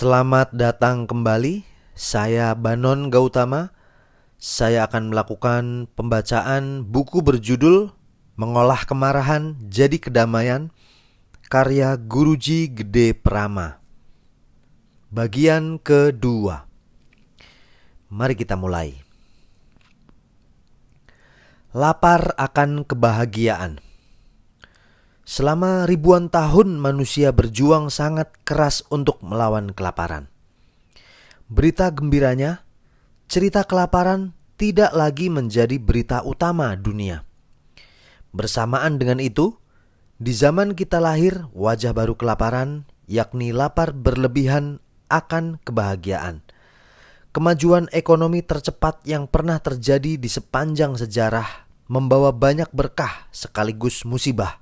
Selamat datang kembali. Saya Banon Gautama. Saya akan melakukan pembacaan buku berjudul Mengolah Kemarahan Jadi Kedamaian, karya Guruji Gede Prama. Bagian kedua. Mari kita mulai. Lapar akan kebahagiaan. Selama ribuan tahun manusia berjuang sangat keras untuk melawan kelaparan. Berita gembiranya, cerita kelaparan tidak lagi menjadi berita utama dunia. Bersamaan dengan itu, di zaman kita lahir, wajah baru kelaparan, yakni lapar berlebihan akan kebahagiaan. Kemajuan ekonomi tercepat yang pernah terjadi di sepanjang sejarah membawa banyak berkah sekaligus musibah.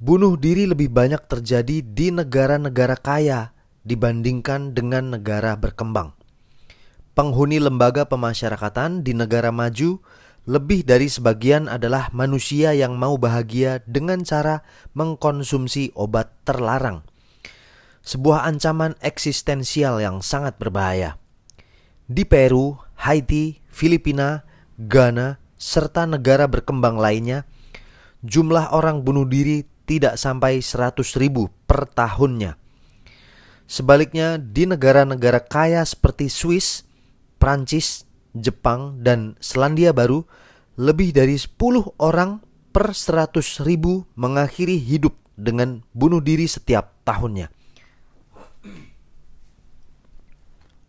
Bunuh diri lebih banyak terjadi di negara-negara kaya dibandingkan dengan negara berkembang. Penghuni lembaga pemasyarakatan di negara maju lebih dari sebagian adalah manusia yang mau bahagia dengan cara mengkonsumsi obat terlarang. Sebuah ancaman eksistensial yang sangat berbahaya. Di Peru, Haiti, Filipina, Ghana, serta negara berkembang lainnya, jumlah orang bunuh diri tidak sampai 100.000 per tahunnya. Sebaliknya, di negara-negara kaya seperti Swiss, Prancis, Jepang, dan Selandia Baru, lebih dari 10 orang per 100.000 mengakhiri hidup dengan bunuh diri setiap tahunnya.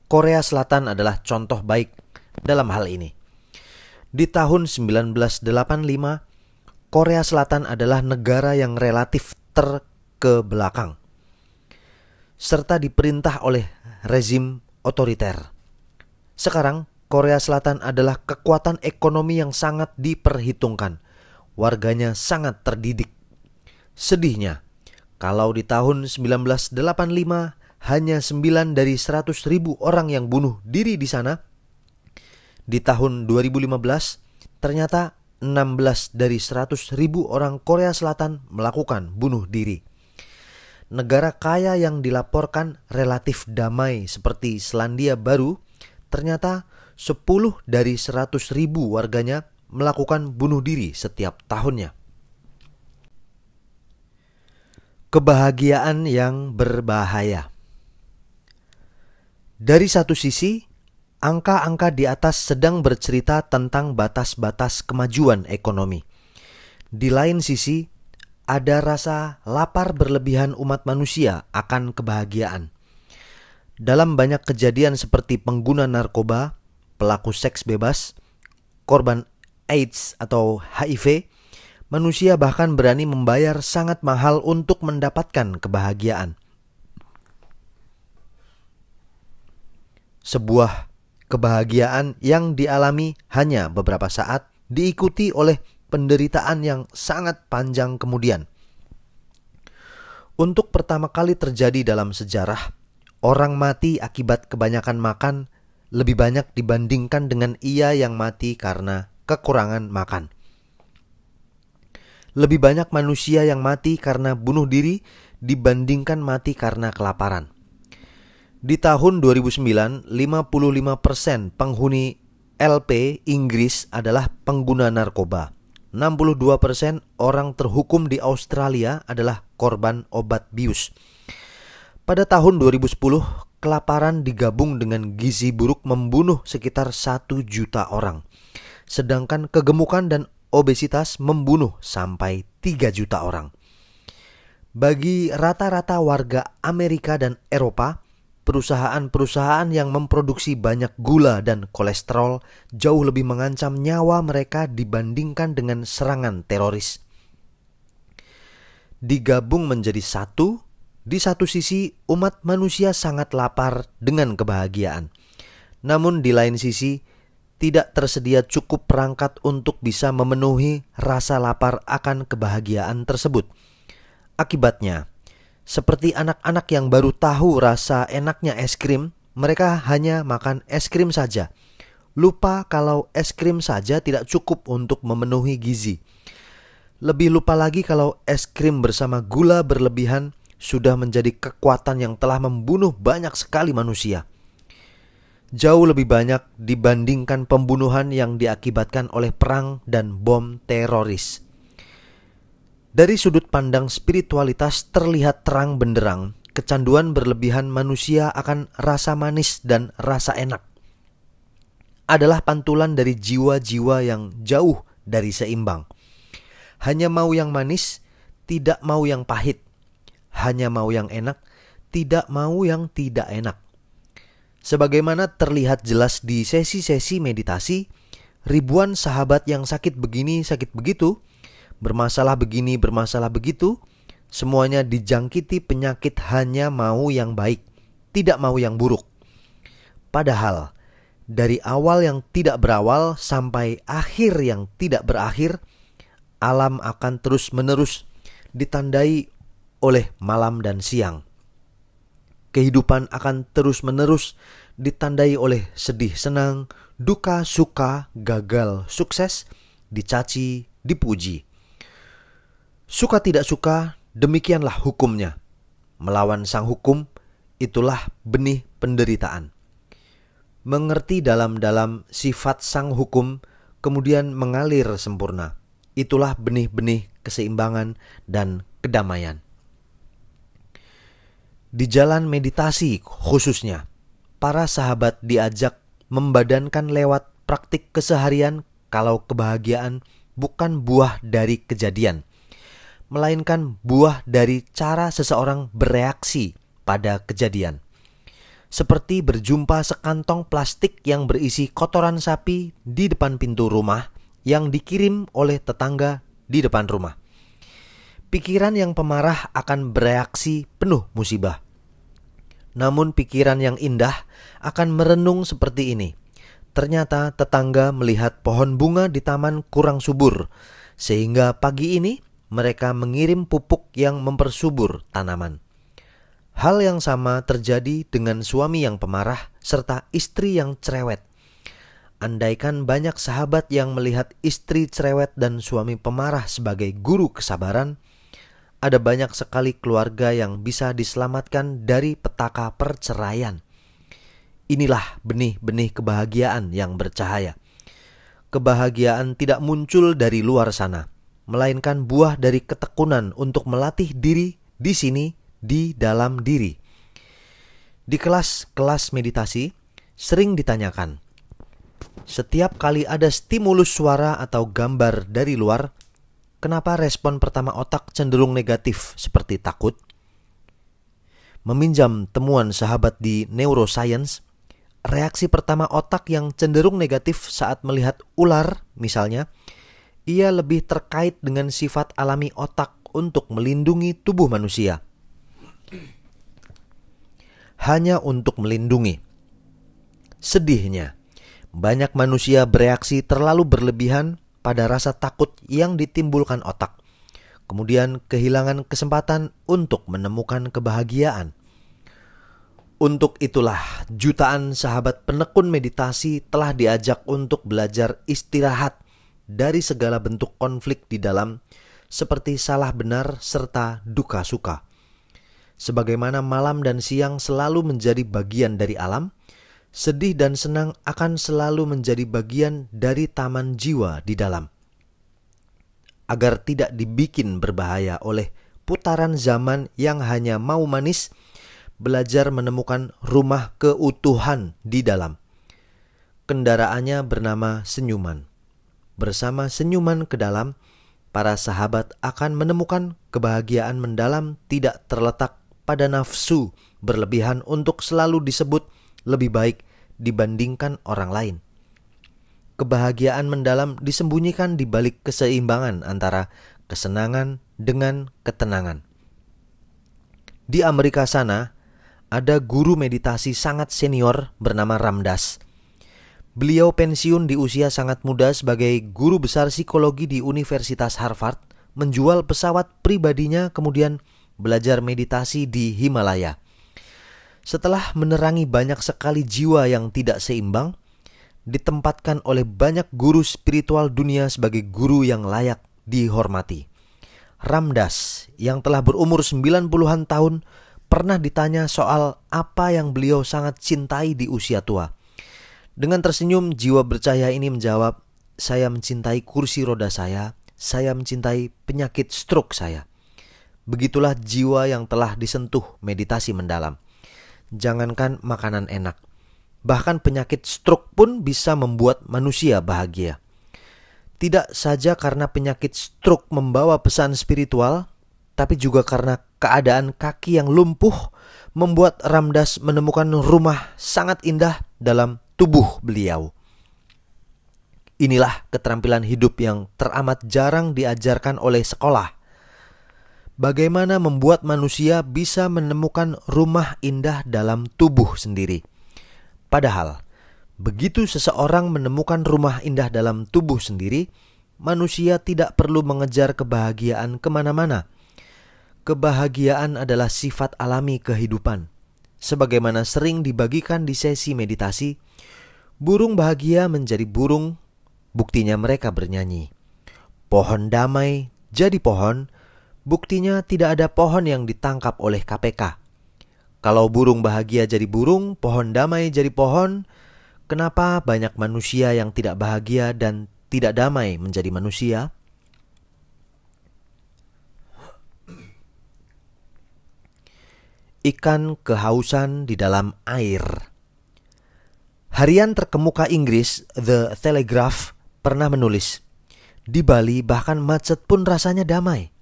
Korea Selatan adalah contoh baik dalam hal ini. Di tahun 1985, Korea Selatan adalah negara yang relatif terkebelakang, serta diperintah oleh rezim otoriter. Sekarang, Korea Selatan adalah kekuatan ekonomi yang sangat diperhitungkan. Warganya sangat terdidik. Sedihnya, kalau di tahun 1985 hanya 9 dari 100.000 orang yang bunuh diri di sana, di tahun 2015 ternyata 16 dari 100.000 orang Korea Selatan melakukan bunuh diri. Negara kaya yang dilaporkan relatif damai seperti Selandia Baru, ternyata 10 dari 100.000 warganya melakukan bunuh diri setiap tahunnya. Kebahagiaan yang berbahaya. Dari satu sisi, angka-angka di atas sedang bercerita tentang batas-batas kemajuan ekonomi. Di lain sisi, ada rasa lapar berlebihan umat manusia akan kebahagiaan. Dalam banyak kejadian seperti pengguna narkoba, pelaku seks bebas, korban AIDS atau HIV, manusia bahkan berani membayar sangat mahal untuk mendapatkan kebahagiaan. Sebuah kebahagiaan yang dialami hanya beberapa saat diikuti oleh penderitaan yang sangat panjang kemudian. Untuk pertama kali terjadi dalam sejarah, orang mati akibat kebanyakan makan lebih banyak dibandingkan dengan ia yang mati karena kekurangan makan. Lebih banyak manusia yang mati karena bunuh diri dibandingkan mati karena kelaparan. Di tahun 2009, 55% penghuni LP Inggris adalah pengguna narkoba. 62% orang terhukum di Australia adalah korban obat bius. Pada tahun 2010, kelaparan digabung dengan gizi buruk membunuh sekitar 1 juta orang. Sedangkan kegemukan dan obesitas membunuh sampai 3 juta orang. Bagi rata-rata warga Amerika dan Eropa, perusahaan-perusahaan yang memproduksi banyak gula dan kolesterol jauh lebih mengancam nyawa mereka dibandingkan dengan serangan teroris. Digabung menjadi satu, di satu sisi umat manusia sangat lapar dengan kebahagiaan. Namun di lain sisi, tidak tersedia cukup perangkat untuk bisa memenuhi rasa lapar akan kebahagiaan tersebut. Akibatnya, seperti anak-anak yang baru tahu rasa enaknya es krim, mereka hanya makan es krim saja. Lupa kalau es krim saja tidak cukup untuk memenuhi gizi. Lebih lupa lagi kalau es krim bersama gula berlebihan sudah menjadi kekuatan yang telah membunuh banyak sekali manusia. Jauh lebih banyak dibandingkan pembunuhan yang diakibatkan oleh perang dan bom teroris. Dari sudut pandang spiritualitas terlihat terang benderang kecanduan berlebihan manusia akan rasa manis dan rasa enak adalah pantulan dari jiwa-jiwa yang jauh dari seimbang. Hanya mau yang manis, tidak mau yang pahit. Hanya mau yang enak, tidak mau yang tidak enak. Sebagaimana terlihat jelas di sesi-sesi meditasi, ribuan sahabat yang sakit begini, sakit begitu, bermasalah begini, bermasalah begitu, semuanya dijangkiti penyakit hanya mau yang baik, tidak mau yang buruk. Padahal, dari awal yang tidak berawal sampai akhir yang tidak berakhir, alam akan terus-menerus ditandai oleh malam dan siang. Kehidupan akan terus-menerus ditandai oleh sedih senang, duka suka, gagal sukses, dicaci, dipuji. Suka tidak suka, demikianlah hukumnya. Melawan sang hukum, itulah benih penderitaan. Mengerti dalam-dalam sifat sang hukum, kemudian mengalir sempurna. Itulah benih-benih keseimbangan dan kedamaian. Di jalan meditasi khususnya, para sahabat diajak membadankan lewat praktik keseharian kalau kebahagiaan bukan buah dari kejadian, melainkan buah dari cara seseorang bereaksi pada kejadian. Seperti berjumpa sekantong plastik yang berisi kotoran sapi di depan pintu rumah yang dikirim oleh tetangga di depan rumah. Pikiran yang pemarah akan bereaksi penuh musibah. Namun pikiran yang indah akan merenung seperti ini. Ternyata tetangga melihat pohon bunga di taman kurang subur, sehingga pagi ini mereka mengirim pupuk yang mempersubur tanaman. Hal yang sama terjadi dengan suami yang pemarah serta istri yang cerewet. Andaikan banyak sahabat yang melihat istri cerewet dan suami pemarah sebagai guru kesabaran, ada banyak sekali keluarga yang bisa diselamatkan dari petaka perceraian. Inilah benih-benih kebahagiaan yang bercahaya. Kebahagiaan tidak muncul dari luar sana, melainkan buah dari ketekunan untuk melatih diri di sini, di dalam diri. Di kelas-kelas meditasi sering ditanyakan, setiap kali ada stimulus suara atau gambar dari luar, kenapa respon pertama otak cenderung negatif seperti takut? Meminjam temuan sahabat di neuroscience, reaksi pertama otak yang cenderung negatif saat melihat ular misalnya, ia lebih terkait dengan sifat alami otak untuk melindungi tubuh manusia. Hanya untuk melindungi. Sedihnya, banyak manusia bereaksi terlalu berlebihan pada rasa takut yang ditimbulkan otak, kemudian kehilangan kesempatan untuk menemukan kebahagiaan. Untuk itulah jutaan sahabat penekun meditasi telah diajak untuk belajar istirahat dari segala bentuk konflik di dalam, seperti salah benar serta duka suka. Sebagaimana malam dan siang selalu menjadi bagian dari alam, sedih dan senang akan selalu menjadi bagian dari taman jiwa di dalam. Agar tidak dibikin berbahaya oleh putaran zaman yang hanya mau manis, belajar menemukan rumah keutuhan di dalam. Kendaraannya bernama senyuman. Bersama senyuman ke dalam, para sahabat akan menemukan kebahagiaan mendalam tidak terletak pada nafsu berlebihan untuk selalu disebut lebih baik dibandingkan orang lain. Kebahagiaan mendalam disembunyikan di balik keseimbangan antara kesenangan dengan ketenangan. Di Amerika sana, ada guru meditasi sangat senior bernama Ram Dass. Beliau pensiun di usia sangat muda sebagai guru besar psikologi di Universitas Harvard, menjual pesawat pribadinya kemudian belajar meditasi di Himalaya. Setelah menerangi banyak sekali jiwa yang tidak seimbang, ditempatkan oleh banyak guru spiritual dunia sebagai guru yang layak dihormati. Ramdas yang telah berumur 90-an tahun pernah ditanya soal apa yang beliau sangat cintai di usia tua. Dengan tersenyum, jiwa bercahaya ini menjawab, "Saya mencintai kursi roda saya mencintai penyakit stroke saya." Begitulah jiwa yang telah disentuh meditasi mendalam. Jangankan makanan enak, bahkan penyakit stroke pun bisa membuat manusia bahagia. Tidak saja karena penyakit stroke membawa pesan spiritual, tapi juga karena keadaan kaki yang lumpuh membuat Ramdas menemukan rumah sangat indah dalam tubuh beliau. Inilah keterampilan hidup yang teramat jarang diajarkan oleh sekolah. Bagaimana membuat manusia bisa menemukan rumah indah dalam tubuh sendiri. Padahal, begitu seseorang menemukan rumah indah dalam tubuh sendiri, manusia tidak perlu mengejar kebahagiaan kemana-mana. Kebahagiaan adalah sifat alami kehidupan. Sebagaimana sering dibagikan di sesi meditasi, burung bahagia menjadi burung, buktinya mereka bernyanyi. Pohon damai jadi pohon, buktinya tidak ada pohon yang ditangkap oleh KPK. Kalau burung bahagia jadi burung, pohon damai jadi pohon, kenapa banyak manusia yang tidak bahagia dan tidak damai menjadi manusia? Ikan kehausan di dalam air. Harian terkemuka Inggris, The Telegraph, pernah menulis, di Bali bahkan macet pun rasanya damai.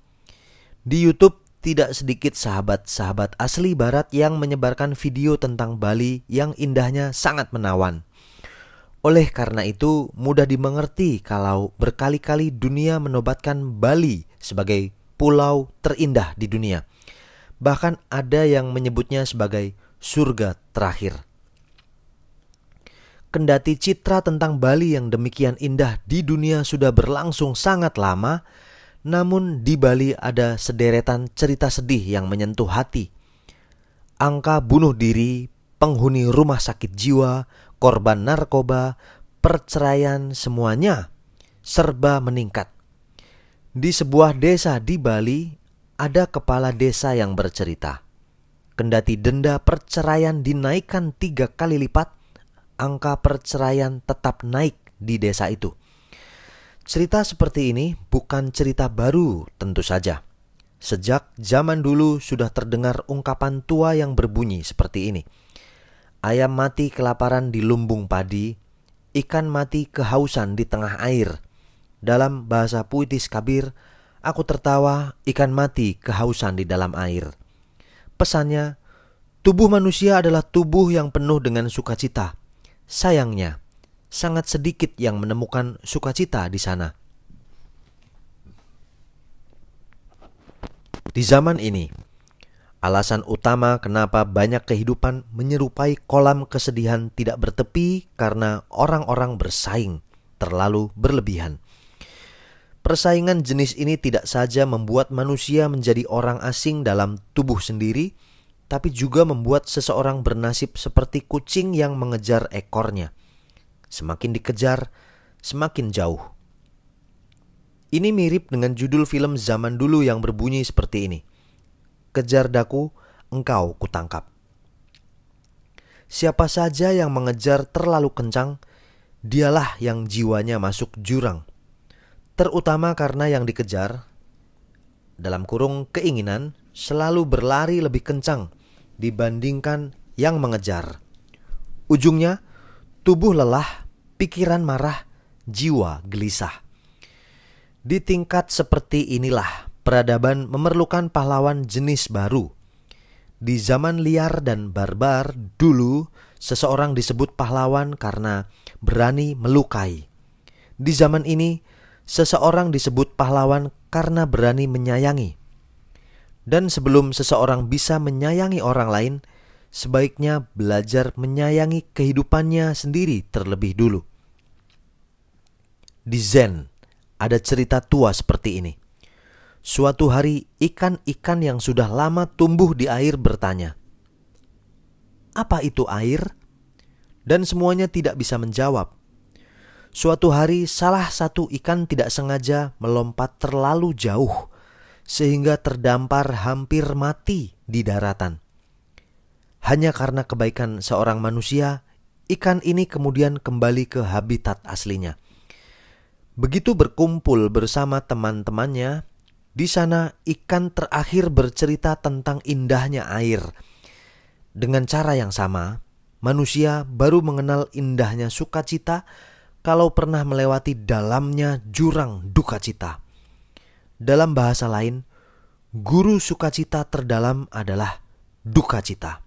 Di YouTube tidak sedikit sahabat-sahabat asli barat yang menyebarkan video tentang Bali yang indahnya sangat menawan. Oleh karena itu, mudah dimengerti kalau berkali-kali dunia menobatkan Bali sebagai pulau terindah di dunia. Bahkan ada yang menyebutnya sebagai surga terakhir. Kendati citra tentang Bali yang demikian indah di dunia sudah berlangsung sangat lama, namun di Bali ada sederetan cerita sedih yang menyentuh hati. Angka bunuh diri, penghuni rumah sakit jiwa, korban narkoba, perceraian, semuanya serba meningkat. Di sebuah desa di Bali ada kepala desa yang bercerita, kendati denda perceraian dinaikkan 3 kali lipat, angka perceraian tetap naik di desa itu. Cerita seperti ini bukan cerita baru tentu saja. Sejak zaman dulu sudah terdengar ungkapan tua yang berbunyi seperti ini. Ayam mati kelaparan di lumbung padi, ikan mati kehausan di tengah air. Dalam bahasa puitis Kabir, aku tertawa, ikan mati kehausan di dalam air. Pesannya, tubuh manusia adalah tubuh yang penuh dengan sukacita. Sayangnya, sangat sedikit yang menemukan sukacita di sana. Di zaman ini, alasan utama kenapa banyak kehidupan menyerupai kolam kesedihan tidak bertepi karena orang-orang bersaing terlalu berlebihan. Persaingan jenis ini tidak saja membuat manusia menjadi orang asing dalam tubuh sendiri, tapi juga membuat seseorang bernasib seperti kucing yang mengejar ekornya. Semakin dikejar, semakin jauh. Ini mirip dengan judul film zaman dulu yang berbunyi seperti ini. Kejar daku, engkau kutangkap. Siapa saja yang mengejar terlalu kencang, dialah yang jiwanya masuk jurang. Terutama karena yang dikejar, dalam kurung keinginan, selalu berlari lebih kencang dibandingkan yang mengejar. Ujungnya, tubuh lelah, pikiran marah, jiwa gelisah. Di tingkat seperti inilah peradaban memerlukan pahlawan jenis baru. Di zaman liar dan barbar dulu, seseorang disebut pahlawan karena berani melukai. Di zaman ini, seseorang disebut pahlawan karena berani menyayangi. Dan sebelum seseorang bisa menyayangi orang lain, sebaiknya belajar menyayangi kehidupannya sendiri terlebih dulu. Di Zen ada cerita tua seperti ini. Suatu hari ikan-ikan yang sudah lama tumbuh di air bertanya, "Apa itu air?" Dan semuanya tidak bisa menjawab. Suatu hari salah satu ikan tidak sengaja melompat terlalu jauh sehingga terdampar hampir mati di daratan. Hanya karena kebaikan seorang manusia, ikan ini kemudian kembali ke habitat aslinya. Begitu berkumpul bersama teman-temannya, di sana ikan terakhir bercerita tentang indahnya air. Dengan cara yang sama, manusia baru mengenal indahnya sukacita kalau pernah melewati dalamnya jurang duka cita. Dalam bahasa lain, guru sukacita terdalam adalah duka cita.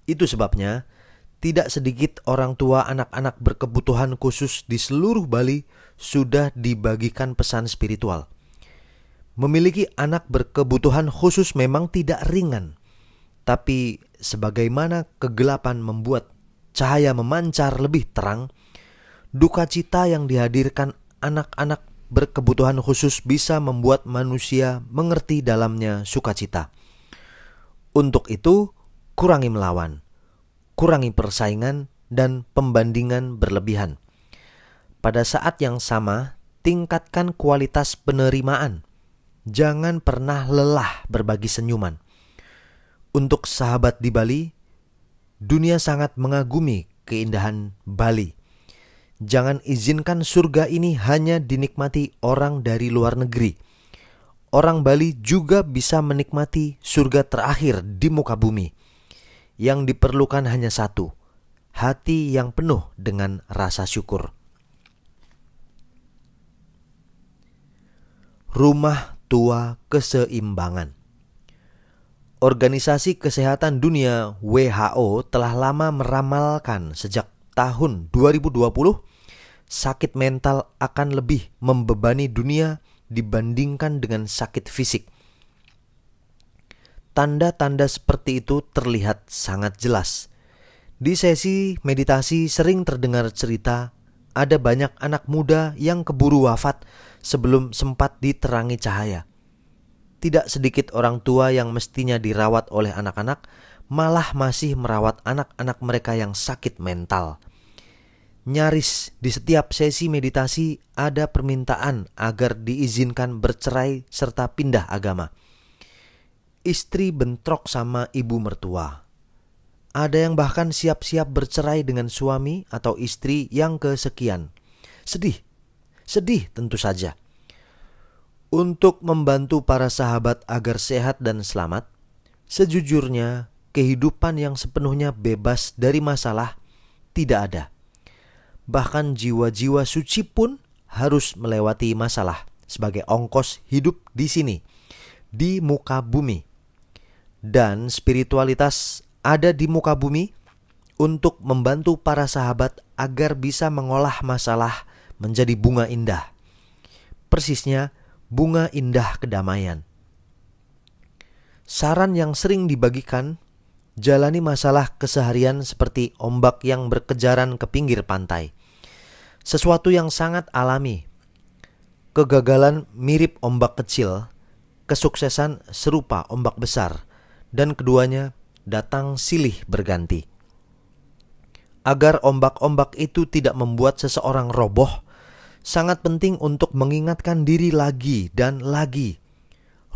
Itu sebabnya tidak sedikit orang tua anak-anak berkebutuhan khusus di seluruh Bali sudah dibagikan pesan spiritual. Memiliki anak berkebutuhan khusus memang tidak ringan, tapi sebagaimana kegelapan membuat cahaya memancar lebih terang, duka cita yang dihadirkan anak-anak berkebutuhan khusus bisa membuat manusia mengerti dalamnya sukacita. Untuk itu, kurangi melawan, kurangi persaingan dan pembandingan berlebihan. Pada saat yang sama, tingkatkan kualitas penerimaan. Jangan pernah lelah berbagi senyuman. Untuk sahabat di Bali, dunia sangat mengagumi keindahan Bali. Jangan izinkan surga ini hanya dinikmati orang dari luar negeri. Orang Bali juga bisa menikmati surga terakhir di muka bumi. Yang diperlukan hanya satu, hati yang penuh dengan rasa syukur. Rumah tua keseimbangan. Organisasi Kesehatan Dunia WHO telah lama meramalkan sejak tahun 2020 sakit mental akan lebih membebani dunia dibandingkan dengan sakit fisik. Tanda-tanda seperti itu terlihat sangat jelas. Di sesi meditasi sering terdengar cerita ada banyak anak muda yang keburu wafat sebelum sempat diterangi cahaya. Tidak sedikit orang tua yang mestinya dirawat oleh anak-anak malah masih merawat anak-anak mereka yang sakit mental. Nyaris di setiap sesi meditasi ada permintaan agar diizinkan bercerai serta pindah agama. Istri bentrok sama ibu mertua. Ada yang bahkan siap-siap bercerai dengan suami atau istri yang kesekian. Sedih tentu saja. Untuk membantu para sahabat agar sehat dan selamat, sejujurnya kehidupan yang sepenuhnya bebas dari masalah tidak ada. Bahkan jiwa-jiwa suci pun harus melewati masalah sebagai ongkos hidup di sini, di muka bumi. Dan spiritualitas ada di muka bumi untuk membantu para sahabat agar bisa mengolah masalah menjadi bunga indah. Persisnya bunga indah kedamaian. Saran yang sering dibagikan, jalani masalah keseharian seperti ombak yang berkejaran ke pinggir pantai. Sesuatu yang sangat alami. Kegagalan mirip ombak kecil, kesuksesan serupa ombak besar, dan keduanya datang silih berganti. Agar ombak-ombak itu tidak membuat seseorang roboh, sangat penting untuk mengingatkan diri lagi dan lagi.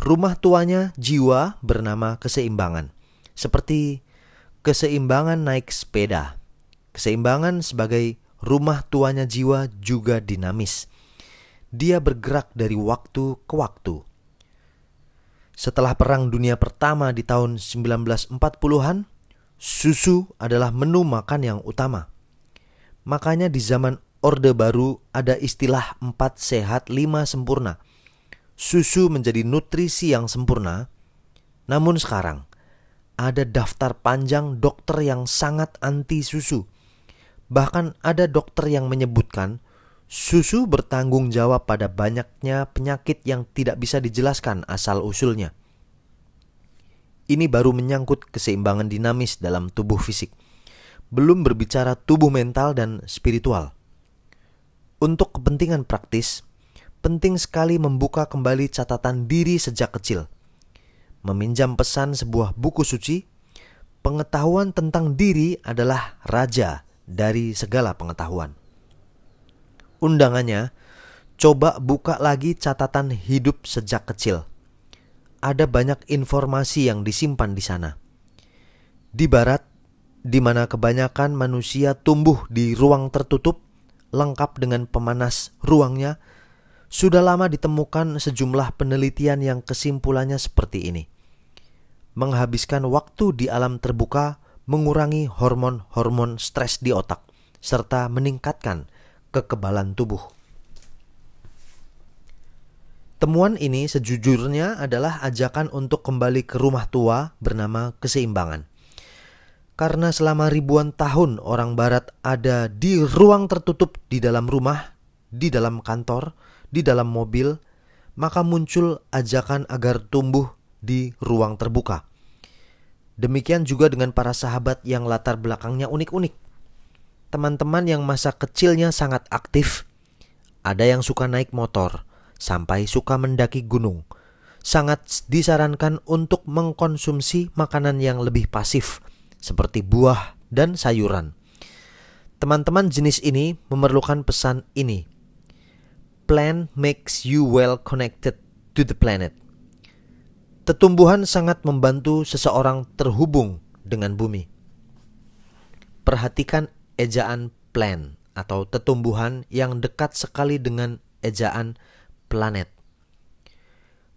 Rumah tuanya jiwa bernama keseimbangan. Seperti keseimbangan naik sepeda. Keseimbangan sebagai rumah tuanya jiwa juga dinamis. Dia bergerak dari waktu ke waktu. Setelah Perang Dunia Pertama di tahun 1940-an, susu adalah menu makan yang utama. Makanya di zaman Orde Baru ada istilah 4 sehat 5 sempurna. Susu menjadi nutrisi yang sempurna. Namun sekarang ada daftar panjang dokter yang sangat anti susu. Bahkan ada dokter yang menyebutkan susu bertanggung jawab pada banyaknya penyakit yang tidak bisa dijelaskan asal-usulnya. Ini baru menyangkut keseimbangan dinamis dalam tubuh fisik. Belum berbicara tubuh mental dan spiritual. Untuk kepentingan praktis, penting sekali membuka kembali catatan diri sejak kecil. Meminjam pesan sebuah buku suci, pengetahuan tentang diri adalah raja dari segala pengetahuan. Undangannya, coba buka lagi catatan hidup sejak kecil. Ada banyak informasi yang disimpan di sana. Di barat, di mana kebanyakan manusia tumbuh di ruang tertutup, lengkap dengan pemanas ruangnya, sudah lama ditemukan sejumlah penelitian yang kesimpulannya seperti ini. Menghabiskan waktu di alam terbuka mengurangi hormon-hormon stres di otak, serta meningkatkan kekebalan tubuh. Temuan ini sejujurnya adalah ajakan untuk kembali ke rumah tua bernama keseimbangan. Karena selama ribuan tahun orang barat ada di ruang tertutup, di dalam rumah, di dalam kantor, di dalam mobil, maka muncul ajakan agar tumbuh di ruang terbuka. Demikian juga dengan para sahabat yang latar belakangnya unik-unik. Teman-teman yang masa kecilnya sangat aktif, ada yang suka naik motor, sampai suka mendaki gunung. Sangat disarankan untuk mengkonsumsi makanan yang lebih pasif, seperti buah dan sayuran. Teman-teman jenis ini memerlukan pesan ini. Plant makes you well connected to the planet. Tetumbuhan sangat membantu seseorang terhubung dengan bumi. Perhatikan ejaan plant atau tetumbuhan yang dekat sekali dengan ejaan planet.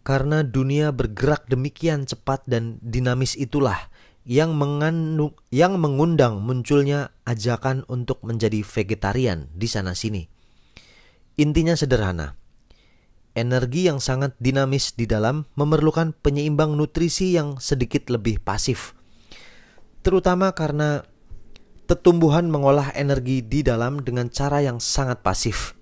Karena dunia bergerak demikian cepat dan dinamis, itulah yang mengundang munculnya ajakan untuk menjadi vegetarian di sana-sini. Intinya sederhana. Energi yang sangat dinamis di dalam memerlukan penyeimbang nutrisi yang sedikit lebih pasif. Terutama karena tetumbuhan mengolah energi di dalam dengan cara yang sangat pasif.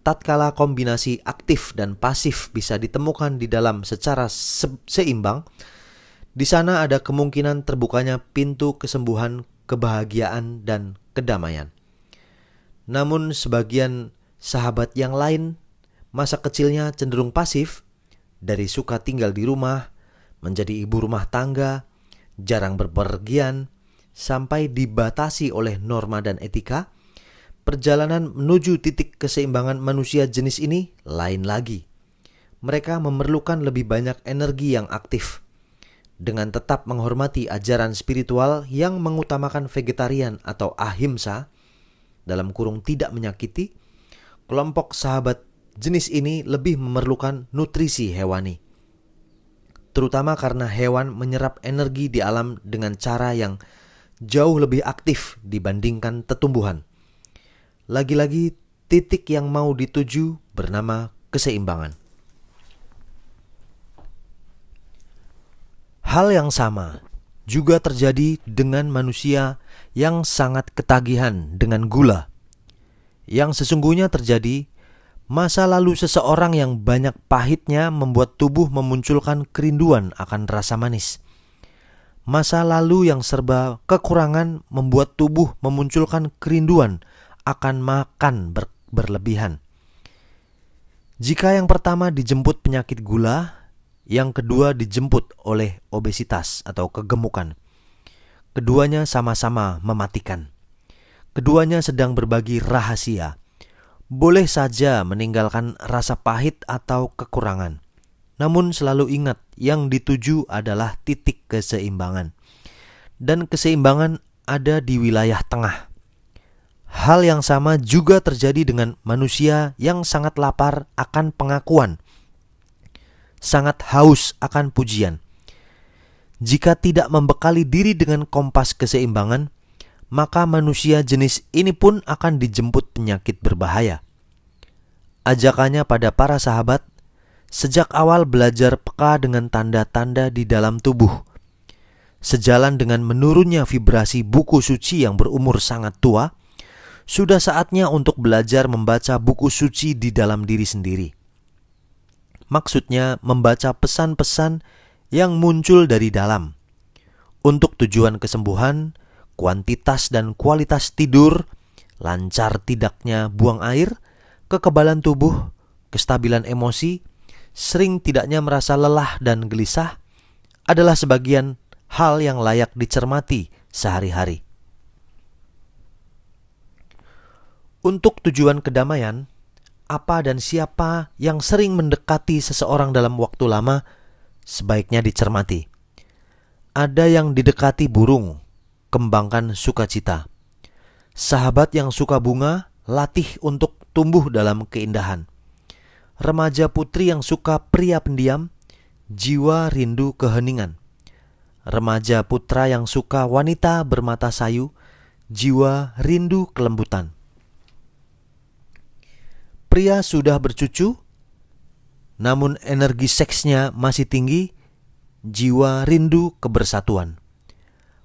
Tatkala kombinasi aktif dan pasif bisa ditemukan di dalam secara seimbang, di sana ada kemungkinan terbukanya pintu kesembuhan, kebahagiaan, dan kedamaian. Namun sebagian sahabat yang lain masa kecilnya cenderung pasif, dari suka tinggal di rumah, menjadi ibu rumah tangga, jarang berpergian, sampai dibatasi oleh norma dan etika. Perjalanan menuju titik keseimbangan manusia jenis ini lain lagi. Mereka memerlukan lebih banyak energi yang aktif. Dengan tetap menghormati ajaran spiritual yang mengutamakan vegetarian atau ahimsa, dalam kurung tidak menyakiti, kelompok sahabat jenis ini lebih memerlukan nutrisi hewani. Terutama karena hewan menyerap energi di alam dengan cara yang jauh lebih aktif dibandingkan tetumbuhan. Lagi-lagi titik yang mau dituju bernama keseimbangan. Hal yang sama juga terjadi dengan manusia yang sangat ketagihan dengan gula. Yang sesungguhnya terjadi, masa lalu seseorang yang banyak pahitnya membuat tubuh memunculkan kerinduan akan rasa manis. Masa lalu yang serba kekurangan membuat tubuh memunculkan kerinduan akan makan berlebihan. Jika yang pertama dijemput penyakit gula, yang kedua dijemput oleh obesitas atau kegemukan. Keduanya sama-sama mematikan. Keduanya sedang berbagi rahasia. Boleh saja meninggalkan rasa pahit atau kekurangan. Namun selalu ingat, yang dituju adalah titik keseimbangan. Dan keseimbangan ada di wilayah tengah. Hal yang sama juga terjadi dengan manusia yang sangat lapar akan pengakuan, sangat haus akan pujian. Jika tidak membekali diri dengan kompas keseimbangan, maka manusia jenis ini pun akan dijemput penyakit berbahaya. Ajakannya pada para sahabat, sejak awal belajar peka dengan tanda-tanda di dalam tubuh. Sejalan dengan menurunnya vibrasi buku suci yang berumur sangat tua, sudah saatnya untuk belajar membaca buku suci di dalam diri sendiri. Maksudnya membaca pesan-pesan yang muncul dari dalam. Untuk tujuan kesembuhan, kuantitas dan kualitas tidur, lancar tidaknya buang air, kekebalan tubuh, kestabilan emosi, sering tidaknya merasa lelah dan gelisah, adalah sebagian hal yang layak dicermati sehari-hari. Untuk tujuan kedamaian, apa dan siapa yang sering mendekati seseorang dalam waktu lama sebaiknya dicermati. Ada yang didekati burung, kembangkan sukacita. Sahabat yang suka bunga, latih untuk tumbuh dalam keindahan. Remaja putri yang suka pria pendiam, jiwa rindu keheningan. Remaja putra yang suka wanita bermata sayu, jiwa rindu kelembutan. Pria sudah bercucu, namun energi seksnya masih tinggi, jiwa rindu kebersatuan.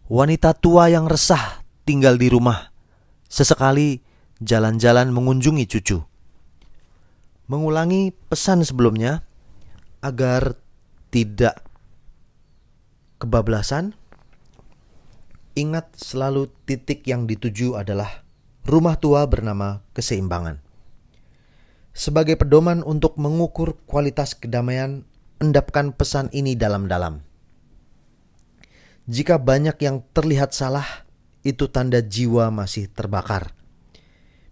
Wanita tua yang resah tinggal di rumah, sesekali jalan-jalan mengunjungi cucu. Mengulangi pesan sebelumnya agar tidak kebablasan, ingat selalu titik yang dituju adalah rumah tua bernama keseimbangan. Sebagai pedoman untuk mengukur kualitas kedamaian, endapkan pesan ini dalam-dalam. Jika banyak yang terlihat salah, itu tanda jiwa masih terbakar.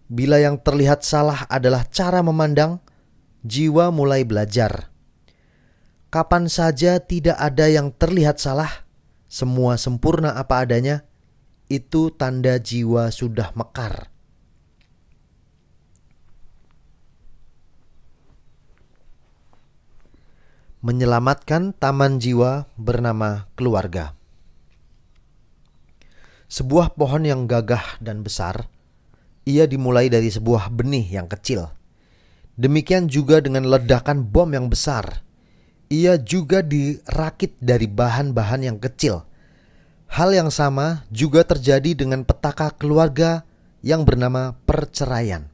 Bila yang terlihat salah adalah cara memandang, jiwa mulai belajar. Kapan saja tidak ada yang terlihat salah, semua sempurna apa adanya, itu tanda jiwa sudah mekar. Menyelamatkan taman jiwa bernama keluarga. Sebuah pohon yang gagah dan besar, ia dimulai dari sebuah benih yang kecil. Demikian juga dengan ledakan bom yang besar. Ia juga dirakit dari bahan-bahan yang kecil. Hal yang sama juga terjadi dengan petaka keluarga yang bernama perceraian.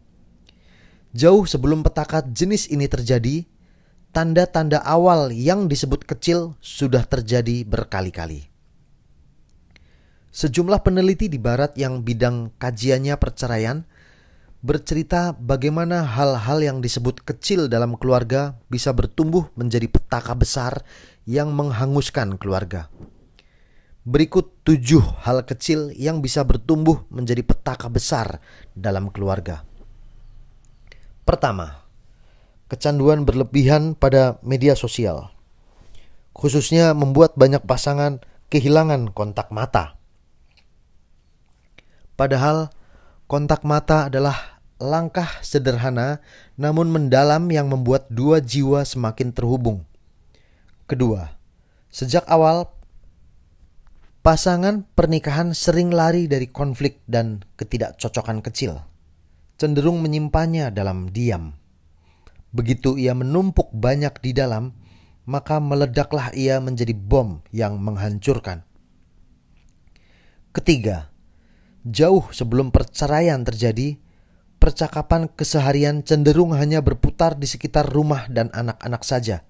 Jauh sebelum petaka jenis ini terjadi, tanda-tanda awal yang disebut kecil sudah terjadi berkali-kali. Sejumlah peneliti di barat yang bidang kajiannya perceraian bercerita bagaimana hal-hal yang disebut kecil dalam keluarga bisa bertumbuh menjadi petaka besar yang menghanguskan keluarga. Berikut 7 hal kecil yang bisa bertumbuh menjadi petaka besar dalam keluarga. Pertama, kecanduan berlebihan pada media sosial, khususnya membuat banyak pasangan kehilangan kontak mata. Padahal kontak mata adalah langkah sederhana namun mendalam yang membuat dua jiwa semakin terhubung. Kedua, sejak awal pasangan pernikahan sering lari dari konflik dan ketidakcocokan kecil, cenderung menyimpannya dalam diam. Begitu ia menumpuk banyak di dalam, maka meledaklah ia menjadi bom yang menghancurkan. Ketiga, jauh sebelum perceraian terjadi, percakapan keseharian cenderung hanya berputar di sekitar rumah dan anak-anak saja.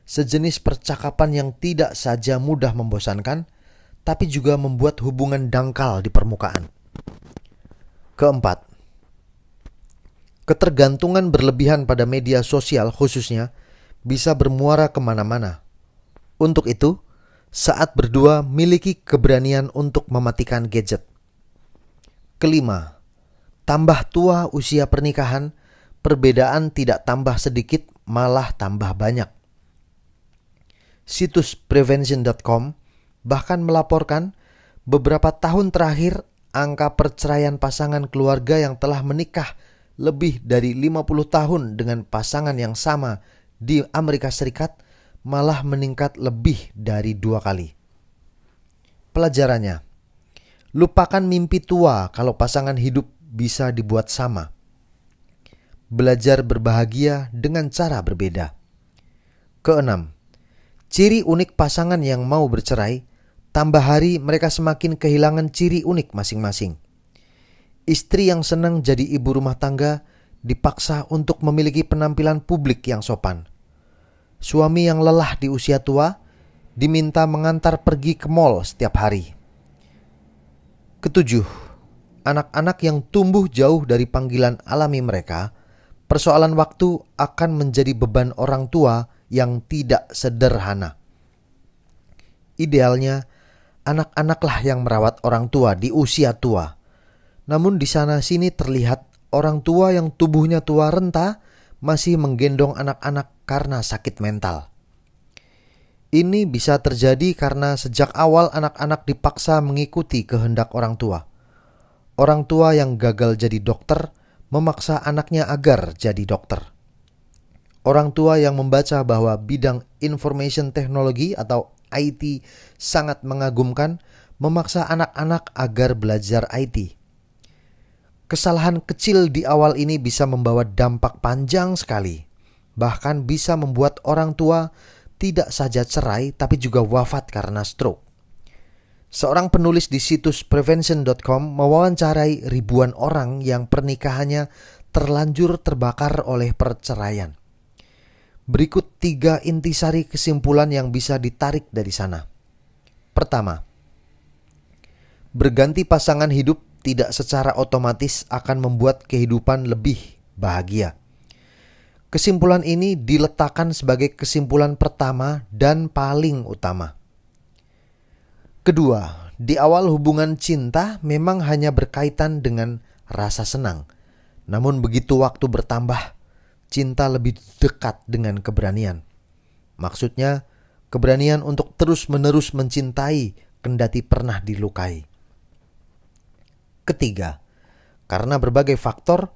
Sejenis percakapan yang tidak saja mudah membosankan, tapi juga membuat hubungan dangkal di permukaan. Keempat, ketergantungan berlebihan pada media sosial khususnya bisa bermuara kemana-mana. Untuk itu, saat berdua miliki keberanian untuk mematikan gadget. Kelima, tambah tua usia pernikahan, perbedaan tidak tambah sedikit, malah tambah banyak. Situs prevention.com bahkan melaporkan beberapa tahun terakhir angka perceraian pasangan keluarga yang telah menikah lebih dari 50 tahun dengan pasangan yang sama di Amerika Serikat malah meningkat lebih dari 2 kali. Pelajarannya, lupakan mimpi tua kalau pasangan hidup bisa dibuat sama. Belajar berbahagia dengan cara berbeda. Keenam, ciri unik pasangan yang mau bercerai, tambah hari mereka semakin kehilangan ciri unik masing-masing. Istri yang senang jadi ibu rumah tangga dipaksa untuk memiliki penampilan publik yang sopan. Suami yang lelah di usia tua diminta mengantar pergi ke mal setiap hari. Ketujuh, anak-anak yang tumbuh jauh dari panggilan alami mereka, persoalan waktu akan menjadi beban orang tua yang tidak sederhana. Idealnya, anak-anaklah yang merawat orang tua di usia tua. Namun di sana sini terlihat orang tua yang tubuhnya tua renta masih menggendong anak-anak karena sakit mental. Ini bisa terjadi karena sejak awal anak-anak dipaksa mengikuti kehendak orang tua. Orang tua yang gagal jadi dokter memaksa anaknya agar jadi dokter. Orang tua yang membaca bahwa bidang information technology atau IT sangat mengagumkan memaksa anak-anak agar belajar IT. Kesalahan kecil di awal ini bisa membawa dampak panjang sekali. Bahkan bisa membuat orang tua tidak saja cerai tapi juga wafat karena stroke. Seorang penulis di situs prevention.com mewawancarai ribuan orang yang pernikahannya terlanjur terbakar oleh perceraian. Berikut 3 intisari kesimpulan yang bisa ditarik dari sana. Pertama, berganti pasangan hidup tidak secara otomatis akan membuat kehidupan lebih bahagia. Kesimpulan ini diletakkan sebagai kesimpulan pertama dan paling utama. Kedua, di awal hubungan cinta memang hanya berkaitan dengan rasa senang. Namun begitu waktu bertambah, cinta lebih dekat dengan keberanian. Maksudnya, keberanian untuk terus-menerus mencintai kendati pernah dilukai. Ketiga, karena berbagai faktor,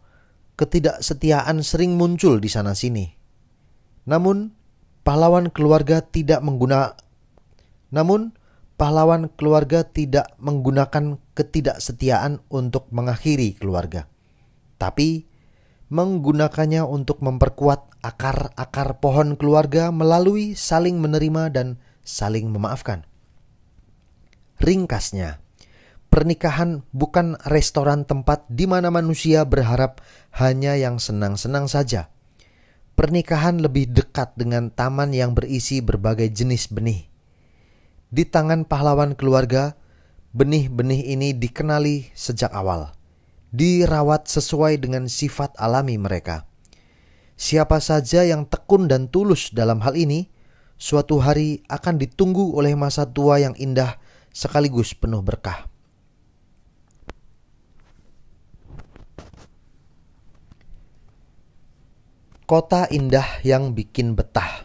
ketidaksetiaan sering muncul di sana-sini. Namun, pahlawan keluarga tidak menggunakan ketidaksetiaan untuk mengakhiri keluarga, tapi menggunakannya untuk memperkuat akar-akar pohon keluarga melalui saling menerima dan saling memaafkan. Ringkasnya, pernikahan bukan restoran tempat di mana manusia berharap hanya yang senang-senang saja. Pernikahan lebih dekat dengan taman yang berisi berbagai jenis benih. Di tangan pahlawan keluarga, benih-benih ini dikenali sejak awal, dirawat sesuai dengan sifat alami mereka. Siapa saja yang tekun dan tulus dalam hal ini, suatu hari akan ditunggu oleh masa tua yang indah sekaligus penuh berkah. Kota indah yang bikin betah.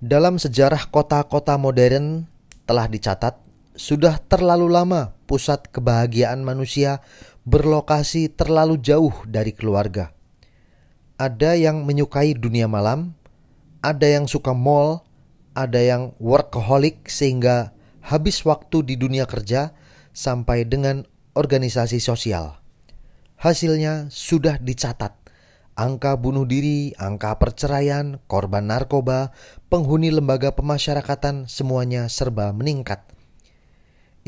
Dalam sejarah kota-kota modern telah dicatat, sudah terlalu lama pusat kebahagiaan manusia berlokasi terlalu jauh dari keluarga. Ada yang menyukai dunia malam, ada yang suka mall, ada yang workaholic sehingga habis waktu di dunia kerja sampai dengan organisasi sosial. Hasilnya sudah dicatat. Angka bunuh diri, angka perceraian, korban narkoba, penghuni lembaga pemasyarakatan semuanya serba meningkat.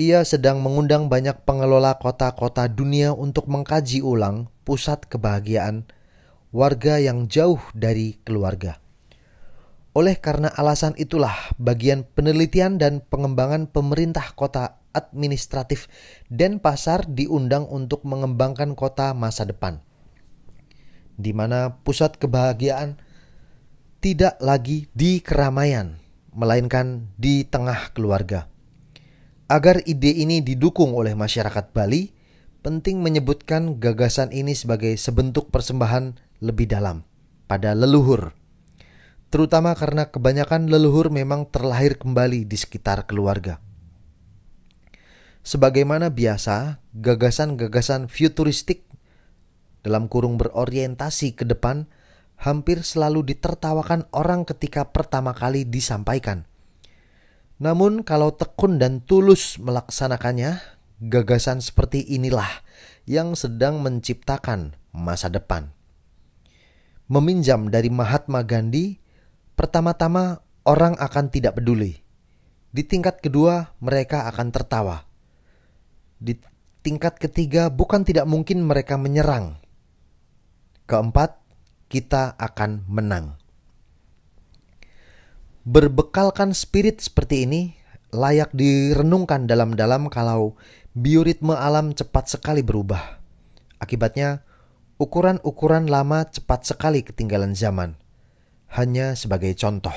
Ia sedang mengundang banyak pengelola kota-kota dunia untuk mengkaji ulang pusat kebahagiaan warga yang jauh dari keluarga. Oleh karena alasan itulah, bagian penelitian dan pengembangan pemerintah kota administratif Denpasar diundang untuk mengembangkan kota masa depan, di mana pusat kebahagiaan tidak lagi di keramaian, melainkan di tengah keluarga. Agar ide ini didukung oleh masyarakat Bali, penting menyebutkan gagasan ini sebagai sebentuk persembahan lebih dalam pada leluhur, terutama karena kebanyakan leluhur memang terlahir kembali di sekitar keluarga. Sebagaimana biasa, gagasan-gagasan futuristik dalam kurung berorientasi ke depan hampir selalu ditertawakan orang ketika pertama kali disampaikan. Namun kalau tekun dan tulus melaksanakannya, gagasan seperti inilah yang sedang menciptakan masa depan. Meminjam dari Mahatma Gandhi, pertama-tama orang akan tidak peduli. Di tingkat kedua, mereka akan tertawa. Di tingkat ketiga, bukan tidak mungkin mereka menyerang. Keempat, kita akan menang. Berbekalkan spirit seperti ini layak direnungkan dalam-dalam kalau bioritme alam cepat sekali berubah. Akibatnya, ukuran-ukuran lama cepat sekali ketinggalan zaman. Hanya sebagai contoh,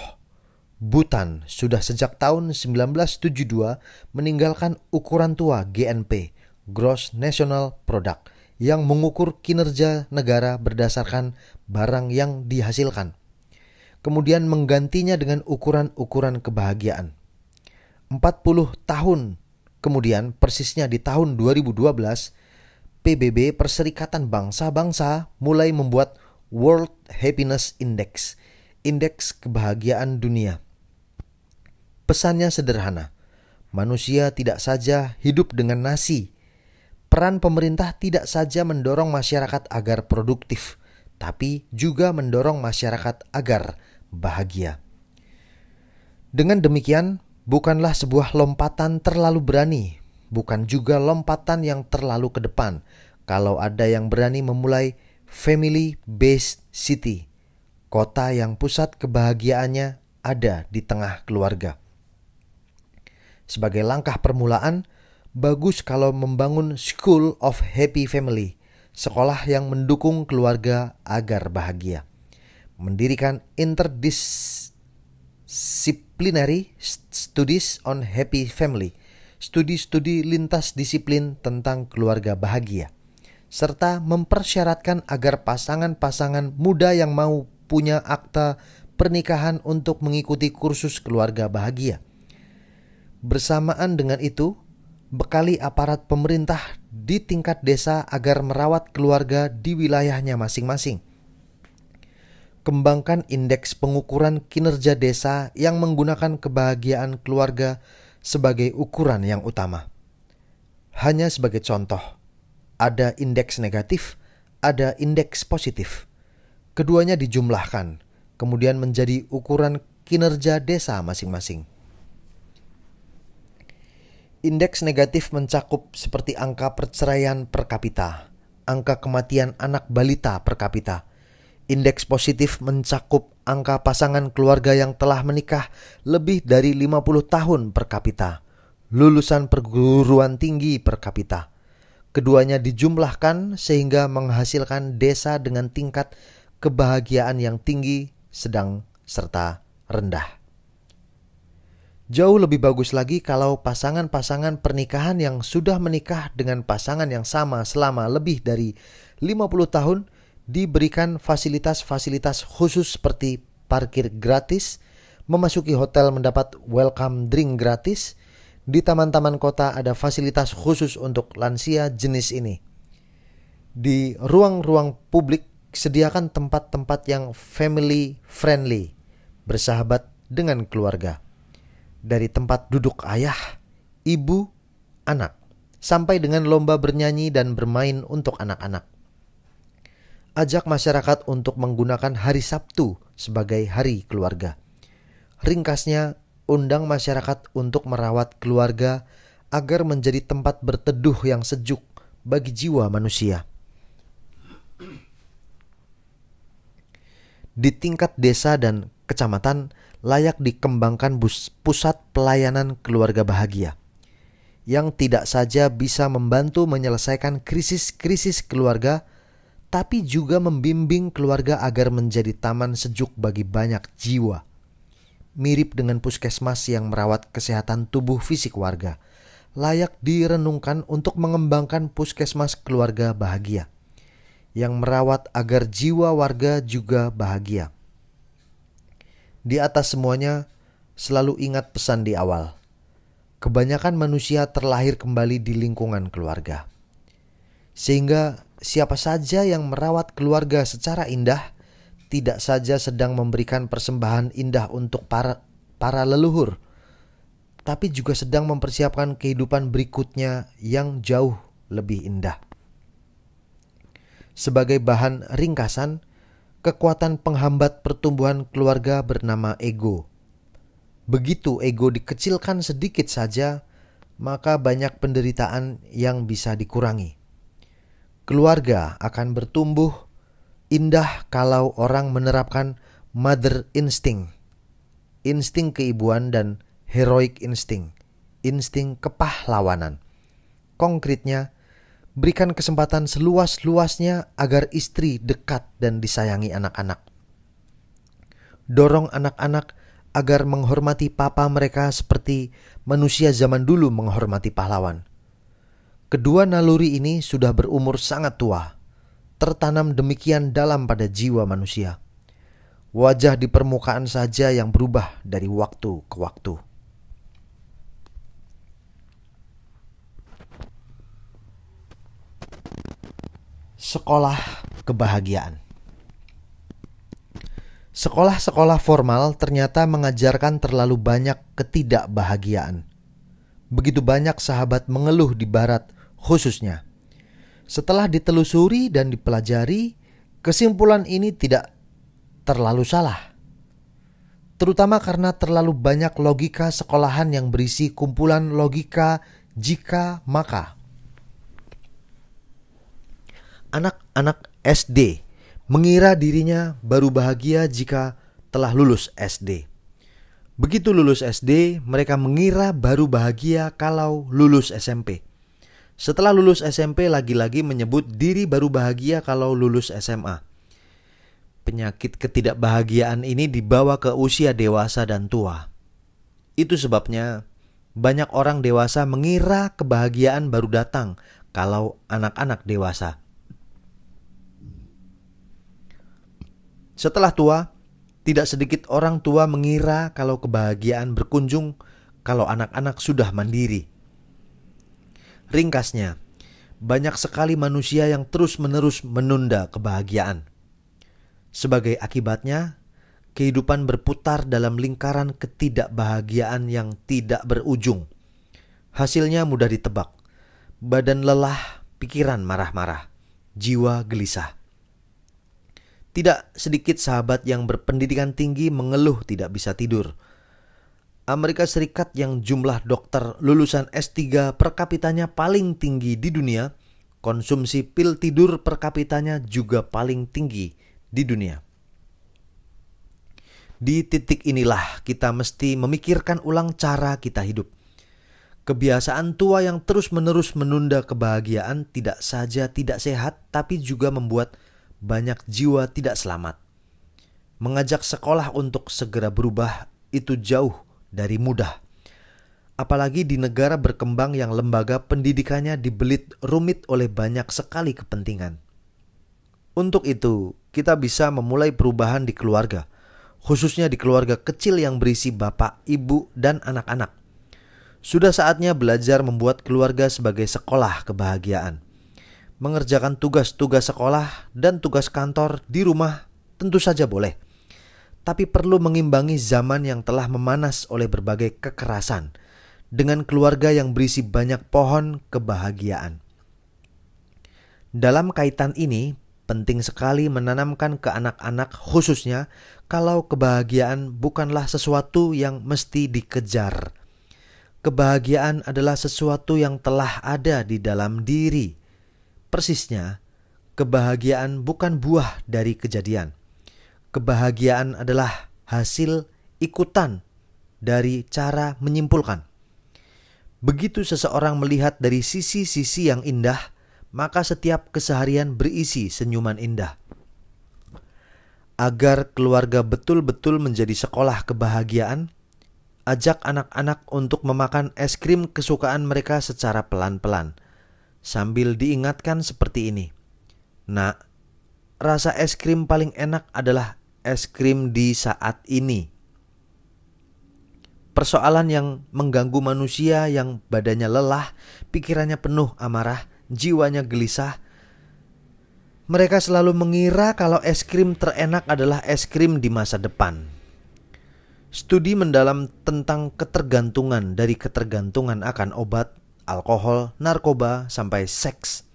Bhutan sudah sejak tahun 1972 meninggalkan ukuran tua GNP, Gross National Product, yang mengukur kinerja negara berdasarkan barang yang dihasilkan, kemudian menggantinya dengan ukuran-ukuran kebahagiaan. 40 tahun kemudian, persisnya di tahun 2012, PBB, Perserikatan Bangsa-Bangsa, mulai membuat World Happiness Index, indeks kebahagiaan dunia. Pesannya sederhana, manusia tidak saja hidup dengan nasi. Peran pemerintah tidak saja mendorong masyarakat agar produktif, tapi juga mendorong masyarakat agar bahagia. Dengan demikian, bukanlah sebuah lompatan terlalu berani, bukan juga lompatan yang terlalu ke depan, kalau ada yang berani memulai family-based city, kota yang pusat kebahagiaannya ada di tengah keluarga. Sebagai langkah permulaan, bagus kalau membangun School of Happy Family, sekolah yang mendukung keluarga agar bahagia. Mendirikan interdisciplinary studies on happy family, studi-studi lintas disiplin tentang keluarga bahagia, serta mempersyaratkan agar pasangan-pasangan muda yang mau punya akta pernikahan untuk mengikuti kursus keluarga bahagia. Bersamaan dengan itu, bekali aparat pemerintah di tingkat desa agar merawat keluarga di wilayahnya masing-masing. Kembangkan indeks pengukuran kinerja desa yang menggunakan kebahagiaan keluarga sebagai ukuran yang utama. Hanya sebagai contoh, ada indeks negatif, ada indeks positif. Keduanya dijumlahkan, kemudian menjadi ukuran kinerja desa masing-masing. Indeks negatif mencakup seperti angka perceraian per kapita, angka kematian anak balita per kapita. Indeks positif mencakup angka pasangan keluarga yang telah menikah lebih dari 50 tahun per kapita, lulusan perguruan tinggi per kapita. Keduanya dijumlahkan sehingga menghasilkan desa dengan tingkat kebahagiaan yang tinggi, sedang, serta rendah. Jauh lebih bagus lagi kalau pasangan-pasangan pernikahan yang sudah menikah dengan pasangan yang sama selama lebih dari 50 tahun diberikan fasilitas-fasilitas khusus seperti parkir gratis, memasuki hotel mendapat welcome drink gratis, di taman-taman kota ada fasilitas khusus untuk lansia jenis ini. Di ruang-ruang publik sediakan tempat-tempat yang family friendly, bersahabat dengan keluarga. Dari tempat duduk ayah, ibu, anak, sampai dengan lomba bernyanyi dan bermain untuk anak-anak. Ajak masyarakat untuk menggunakan hari Sabtu sebagai hari keluarga. Ringkasnya, undang masyarakat untuk merawat keluarga agar menjadi tempat berteduh yang sejuk bagi jiwa manusia. Di tingkat desa dan kecamatan, layak dikembangkan pusat pelayanan keluarga bahagia yang tidak saja bisa membantu menyelesaikan krisis-krisis keluarga, tapi juga membimbing keluarga agar menjadi taman sejuk bagi banyak jiwa. Mirip dengan puskesmas yang merawat kesehatan tubuh fisik warga, layak direnungkan untuk mengembangkan puskesmas keluarga bahagia yang merawat agar jiwa warga juga bahagia. Di atas semuanya, selalu ingat pesan di awal. Kebanyakan manusia terlahir kembali di lingkungan keluarga. Sehingga siapa saja yang merawat keluarga secara indah, tidak saja sedang memberikan persembahan indah untuk para leluhur, tapi juga sedang mempersiapkan kehidupan berikutnya yang jauh lebih indah. Sebagai bahan ringkasan, kekuatan penghambat pertumbuhan keluarga bernama ego. Begitu ego dikecilkan sedikit saja, maka banyak penderitaan yang bisa dikurangi. Keluarga akan bertumbuh indah kalau orang menerapkan mother instinct, insting keibuan, dan heroic instinct, insting kepahlawanan. Konkretnya, berikan kesempatan seluas-luasnya agar istri dekat dan disayangi anak-anak. Dorong anak-anak agar menghormati papa mereka seperti manusia zaman dulu menghormati pahlawan. Kedua naluri ini sudah berumur sangat tua, tertanam demikian dalam pada jiwa manusia. Wajah di permukaan saja yang berubah dari waktu ke waktu. Sekolah kebahagiaan. Sekolah-sekolah formal ternyata mengajarkan terlalu banyak ketidakbahagiaan. Begitu banyak sahabat mengeluh di barat khususnya. Setelah ditelusuri dan dipelajari, kesimpulan ini tidak terlalu salah. Terutama karena terlalu banyak logika sekolahan yang berisi kumpulan logika jika maka. Anak-anak SD mengira dirinya baru bahagia jika telah lulus SD. Begitu lulus SD, mereka mengira baru bahagia kalau lulus SMP. Setelah lulus SMP, lagi-lagi menyebut diri baru bahagia kalau lulus SMA. Penyakit ketidakbahagiaan ini dibawa ke usia dewasa dan tua. Itu sebabnya banyak orang dewasa mengira kebahagiaan baru datang kalau anak-anak dewasa. Setelah tua, tidak sedikit orang tua mengira kalau kebahagiaan berkunjung kalau anak-anak sudah mandiri. Ringkasnya, banyak sekali manusia yang terus-menerus menunda kebahagiaan. Sebagai akibatnya, kehidupan berputar dalam lingkaran ketidakbahagiaan yang tidak berujung. Hasilnya mudah ditebak. Badan lelah, pikiran marah-marah, jiwa gelisah. Tidak sedikit sahabat yang berpendidikan tinggi mengeluh tidak bisa tidur. Amerika Serikat yang jumlah dokter lulusan S3 per kapitanya paling tinggi di dunia, konsumsi pil tidur per kapitanya juga paling tinggi di dunia. Di titik inilah kita mesti memikirkan ulang cara kita hidup. Kebiasaan tua yang terus-menerus menunda kebahagiaan tidak saja tidak sehat, tapi juga membuat banyak jiwa tidak selamat. Mengajak sekolah untuk segera berubah itu jauh dari mudah. Apalagi di negara berkembang yang lembaga pendidikannya dibelit rumit oleh banyak sekali kepentingan. Untuk itu, kita bisa memulai perubahan di keluarga, khususnya di keluarga kecil yang berisi bapak, ibu, dan anak-anak. Sudah saatnya belajar membuat keluarga sebagai sekolah kebahagiaan. Mengerjakan tugas-tugas sekolah dan tugas kantor di rumah tentu saja boleh. Tapi perlu mengimbangi zaman yang telah memanas oleh berbagai kekerasan dengan keluarga yang berisi banyak pohon kebahagiaan. Dalam kaitan ini, penting sekali menanamkan ke anak-anak khususnya kalau kebahagiaan bukanlah sesuatu yang mesti dikejar. Kebahagiaan adalah sesuatu yang telah ada di dalam diri. Persisnya, kebahagiaan bukan buah dari kejadian. Kebahagiaan adalah hasil ikutan dari cara menyimpulkan. Begitu seseorang melihat dari sisi-sisi yang indah, maka setiap keseharian berisi senyuman indah. Agar keluarga betul-betul menjadi sekolah kebahagiaan, ajak anak-anak untuk memakan es krim kesukaan mereka secara pelan-pelan, sambil diingatkan seperti ini. Nak, rasa es krim paling enak adalah es krim di saat ini. Persoalan yang mengganggu manusia yang badannya lelah, pikirannya penuh amarah, jiwanya gelisah. Mereka selalu mengira kalau es krim terenak adalah es krim di masa depan. Studi mendalam tentang ketergantungan, dari ketergantungan akan obat, alkohol, narkoba, sampai seks.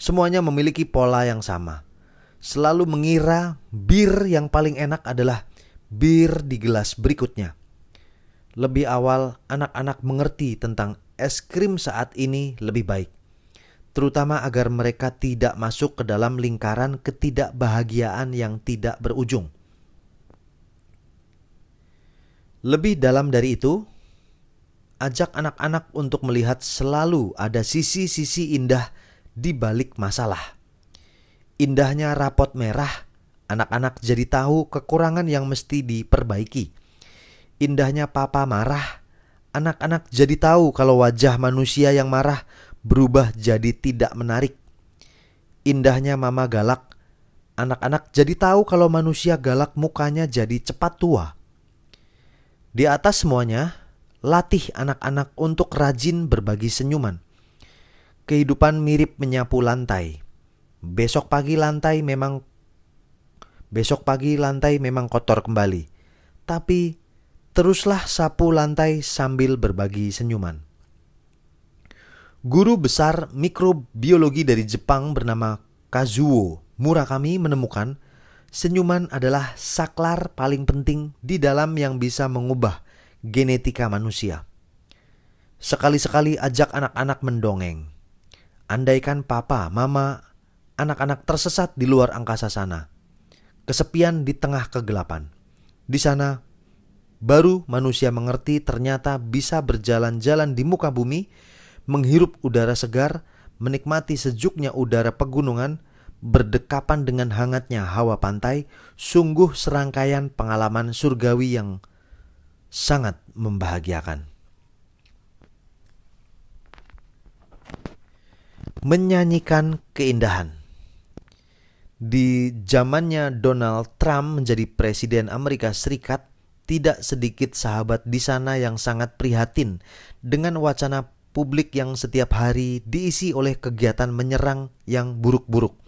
Semuanya memiliki pola yang sama. Selalu mengira bir yang paling enak adalah bir di gelas berikutnya. Lebih awal anak-anak mengerti tentang es krim saat ini lebih baik, terutama agar mereka tidak masuk ke dalam lingkaran ketidakbahagiaan yang tidak berujung. Lebih dalam dari itu, ajak anak-anak untuk melihat selalu ada sisi-sisi indah di balik masalah. Indahnya rapot merah, anak-anak jadi tahu kekurangan yang mesti diperbaiki. Indahnya papa marah, anak-anak jadi tahu kalau wajah manusia yang marah berubah jadi tidak menarik. Indahnya mama galak, anak-anak jadi tahu kalau manusia galak mukanya jadi cepat tua. Di atas semuanya, latih anak-anak untuk rajin berbagi senyuman. Kehidupan mirip menyapu lantai. Besok pagi lantai memang kotor kembali. Tapi teruslah sapu lantai sambil berbagi senyuman. Guru besar mikrobiologi dari Jepang bernama Kazuo Murakami menemukan senyuman adalah saklar paling penting di dalam yang bisa mengubah genetika manusia. Sekali-sekali ajak anak-anak mendongeng. Andaikan papa, mama, anak-anak tersesat di luar angkasa sana. Kesepian di tengah kegelapan. Di sana baru manusia mengerti ternyata bisa berjalan-jalan di muka bumi, menghirup udara segar, menikmati sejuknya udara pegunungan, berdekapan dengan hangatnya hawa pantai, sungguh serangkaian pengalaman surgawi yang sangat membahagiakan. Menyanyikan keindahan. Di zamannya Donald Trump menjadi presiden Amerika Serikat, tidak sedikit sahabat di sana yang sangat prihatin dengan wacana publik yang setiap hari diisi oleh kegiatan menyerang yang buruk-buruk.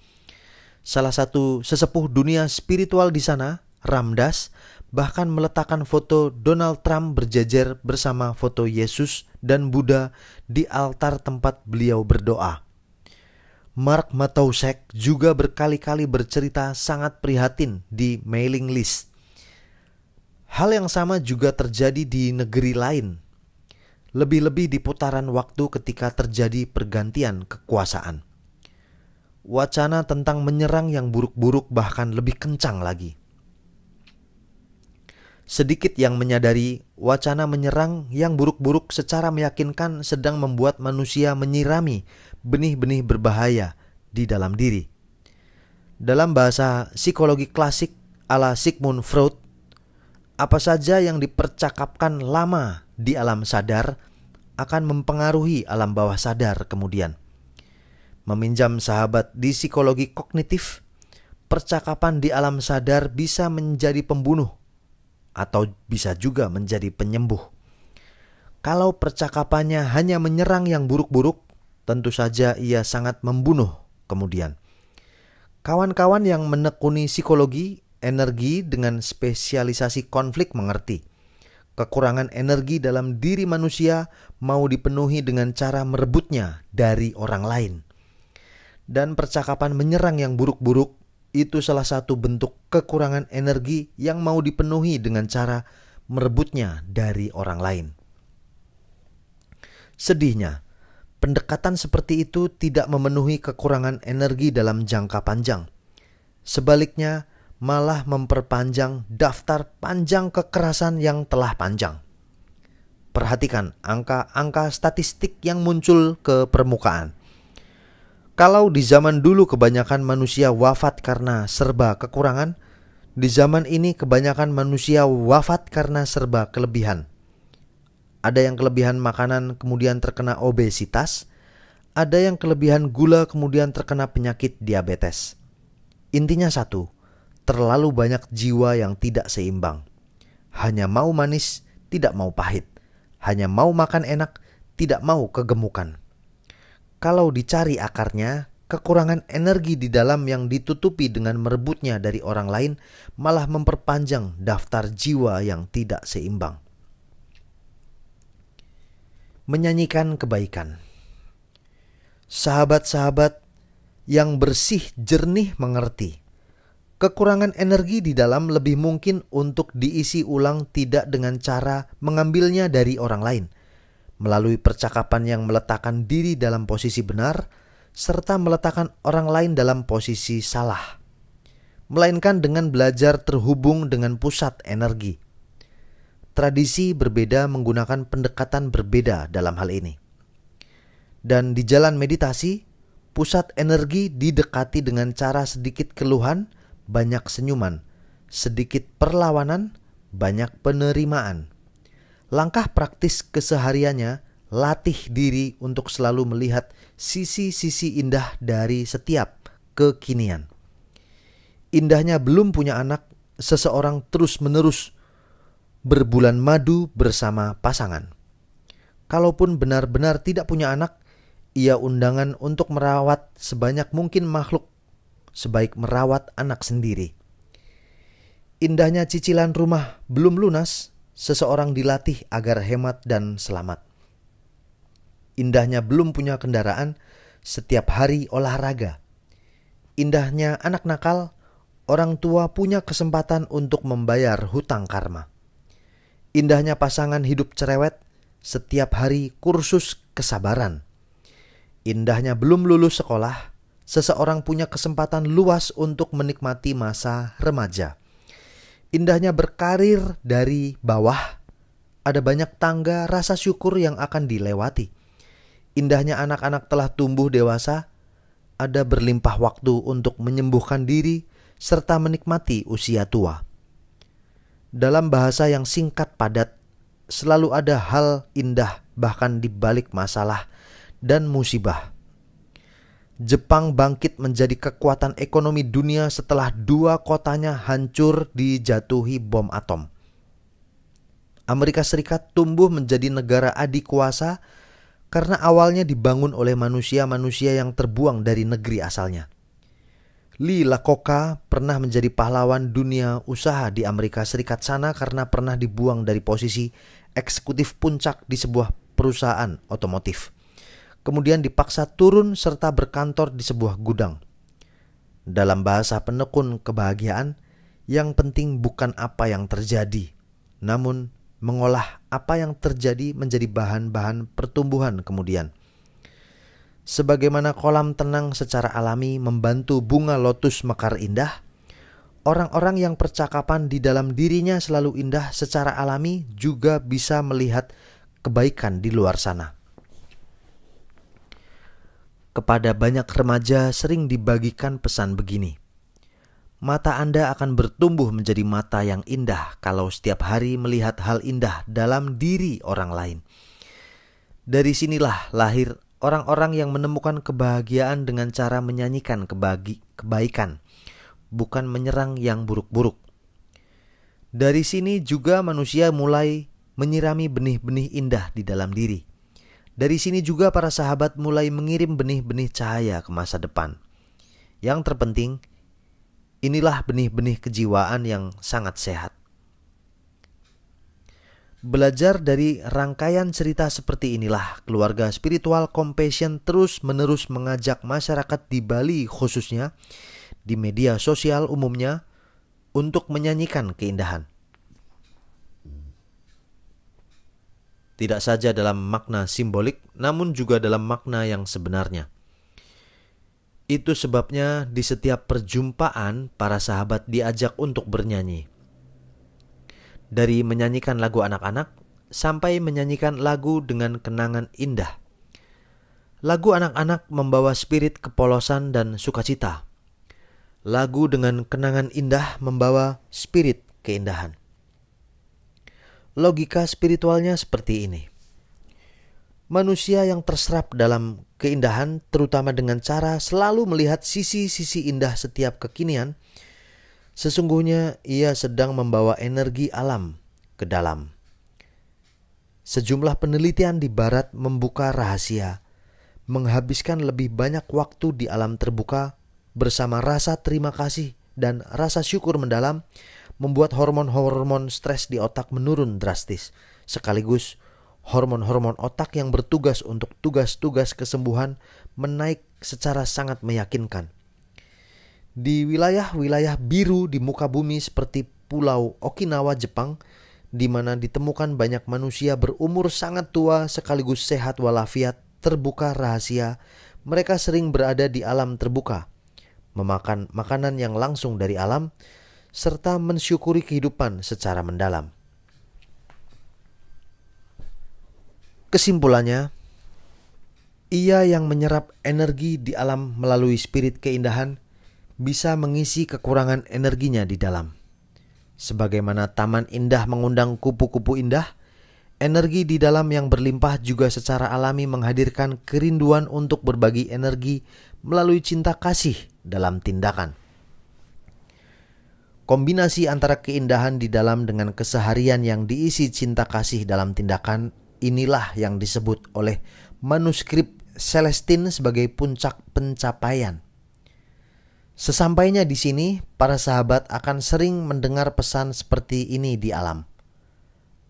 Salah satu sesepuh dunia spiritual di sana, Ramdas, bahkan meletakkan foto Donald Trump berjejer bersama foto Yesus dan Buddha di altar tempat beliau berdoa. Mark Matousek juga berkali-kali bercerita sangat prihatin di mailing list. Hal yang sama juga terjadi di negeri lain. Lebih-lebih di putaran waktu ketika terjadi pergantian kekuasaan. Wacana tentang menyerang yang buruk-buruk bahkan lebih kencang lagi. Sedikit yang menyadari wacana menyerang yang buruk-buruk secara meyakinkan sedang membuat manusia menyirami benih-benih berbahaya di dalam diri. Dalam bahasa psikologi klasik ala Sigmund Freud, apa saja yang dipercakapkan lama di alam sadar akan mempengaruhi alam bawah sadar kemudian. Meminjam sahabat di psikologi kognitif, percakapan di alam sadar bisa menjadi pembunuh atau bisa juga menjadi penyembuh. Kalau percakapannya hanya menyerang yang buruk-buruk, tentu saja ia sangat membunuh kemudian. Kawan-kawan yang menekuni psikologi energi dengan spesialisasi konflik mengerti. Kekurangan energi dalam diri manusia mau dipenuhi dengan cara merebutnya dari orang lain. Dan percakapan menyerang yang buruk-buruk itu salah satu bentuk kekurangan energi yang mau dipenuhi dengan cara merebutnya dari orang lain. Sedihnya, pendekatan seperti itu tidak memenuhi kekurangan energi dalam jangka panjang. Sebaliknya, malah memperpanjang daftar panjang kekerasan yang telah panjang. Perhatikan angka-angka statistik yang muncul ke permukaan. Kalau di zaman dulu kebanyakan manusia wafat karena serba kekurangan, di zaman ini kebanyakan manusia wafat karena serba kelebihan. Ada yang kelebihan makanan kemudian terkena obesitas, ada yang kelebihan gula kemudian terkena penyakit diabetes. Intinya satu, terlalu banyak jiwa yang tidak seimbang. Hanya mau manis, tidak mau pahit. Hanya mau makan enak, tidak mau kegemukan. Kalau dicari akarnya, kekurangan energi di dalam yang ditutupi dengan merebutnya dari orang lain malah memperpanjang daftar jiwa yang tidak seimbang. Menyanyikan kebaikan. Sahabat-sahabat yang bersih jernih mengerti. Kekurangan energi di dalam lebih mungkin untuk diisi ulang tidak dengan cara mengambilnya dari orang lain, melalui percakapan yang meletakkan diri dalam posisi benar, serta meletakkan orang lain dalam posisi salah, melainkan dengan belajar terhubung dengan pusat energi. Tradisi berbeda menggunakan pendekatan berbeda dalam hal ini. Dan di jalan meditasi, pusat energi didekati dengan cara sedikit keluhan, banyak senyuman, sedikit perlawanan, banyak penerimaan. Langkah praktis kesehariannya latih diri untuk selalu melihat sisi-sisi indah dari setiap kekinian. Indahnya belum punya anak, seseorang terus-menerus berbulan madu bersama pasangan. Kalaupun benar-benar tidak punya anak, ia undangan untuk merawat sebanyak mungkin makhluk, sebaik merawat anak sendiri. Indahnya cicilan rumah belum lunas, seseorang dilatih agar hemat dan selamat. Indahnya belum punya kendaraan, setiap hari olahraga. Indahnya anak nakal, orang tua punya kesempatan untuk membayar hutang karma. Indahnya pasangan hidup cerewet, setiap hari kursus kesabaran. Indahnya belum lulus sekolah, seseorang punya kesempatan luas untuk menikmati masa remaja. Indahnya berkarir dari bawah, ada banyak tangga rasa syukur yang akan dilewati. Indahnya anak-anak telah tumbuh dewasa, ada berlimpah waktu untuk menyembuhkan diri serta menikmati usia tua. Dalam bahasa yang singkat padat, selalu ada hal indah bahkan di balik masalah dan musibah. Jepang bangkit menjadi kekuatan ekonomi dunia setelah 2 kotanya hancur dijatuhi bom atom. Amerika Serikat tumbuh menjadi negara adikuasa karena awalnya dibangun oleh manusia-manusia yang terbuang dari negeri asalnya. Lee Iacocca pernah menjadi pahlawan dunia usaha di Amerika Serikat sana karena pernah dibuang dari posisi eksekutif puncak di sebuah perusahaan otomotif. Kemudian dipaksa turun serta berkantor di sebuah gudang. Dalam bahasa penekun kebahagiaan, yang penting bukan apa yang terjadi, namun mengolah apa yang terjadi menjadi bahan-bahan pertumbuhan kemudian. Sebagaimana kolam tenang secara alami membantu bunga lotus mekar indah, orang-orang yang percakapan di dalam dirinya selalu indah secara alami juga bisa melihat kebaikan di luar sana. Kepada banyak remaja sering dibagikan pesan begini: mata Anda akan bertumbuh menjadi mata yang indah kalau setiap hari melihat hal indah dalam diri orang lain. Dari sinilah lahir orang-orang yang menemukan kebahagiaan dengan cara menyanyikan kebaikan, bukan menyerang yang buruk-buruk. Dari sini juga manusia mulai menyirami benih-benih indah di dalam diri. Dari sini juga para sahabat mulai mengirim benih-benih cahaya ke masa depan. Yang terpenting, inilah benih-benih kejiwaan yang sangat sehat. Belajar dari rangkaian cerita seperti inilah, keluarga spiritual Compassion terus-menerus mengajak masyarakat di Bali khususnya, di media sosial umumnya, untuk menyanyikan keindahan. Tidak saja dalam makna simbolik, namun juga dalam makna yang sebenarnya. Itu sebabnya di setiap perjumpaan para sahabat diajak untuk bernyanyi. Dari menyanyikan lagu anak-anak sampai menyanyikan lagu dengan kenangan indah. Lagu anak-anak membawa spirit kepolosan dan sukacita. Lagu dengan kenangan indah membawa spirit keindahan. Logika spiritualnya seperti ini. Manusia yang terserap dalam keindahan, terutama dengan cara selalu melihat sisi-sisi indah setiap kekinian, sesungguhnya ia sedang membawa energi alam ke dalam. Sejumlah penelitian di barat membuka rahasia, menghabiskan lebih banyak waktu di alam terbuka bersama rasa terima kasih dan rasa syukur mendalam, membuat hormon-hormon stres di otak menurun drastis, sekaligus hormon-hormon otak yang bertugas untuk tugas-tugas kesembuhan menaik secara sangat meyakinkan. Di wilayah-wilayah biru di muka bumi seperti Pulau Okinawa, Jepang, di mana ditemukan banyak manusia berumur sangat tua sekaligus sehat walafiat, terbuka rahasia, mereka sering berada di alam terbuka, memakan makanan yang langsung dari alam, serta mensyukuri kehidupan secara mendalam. Kesimpulannya, ia yang menyerap energi di alam melalui spirit keindahan bisa mengisi kekurangan energinya di dalam. Sebagaimana taman indah mengundang kupu-kupu indah, Energi di dalam yang berlimpah juga secara alami menghadirkan kerinduan untuk berbagi energi melalui cinta kasih dalam tindakan. Kombinasi antara keindahan di dalam dengan keseharian yang diisi cinta kasih dalam tindakan inilah yang disebut oleh manuskrip Celestine sebagai puncak pencapaian. Sesampainya di sini, para sahabat akan sering mendengar pesan seperti ini di alam.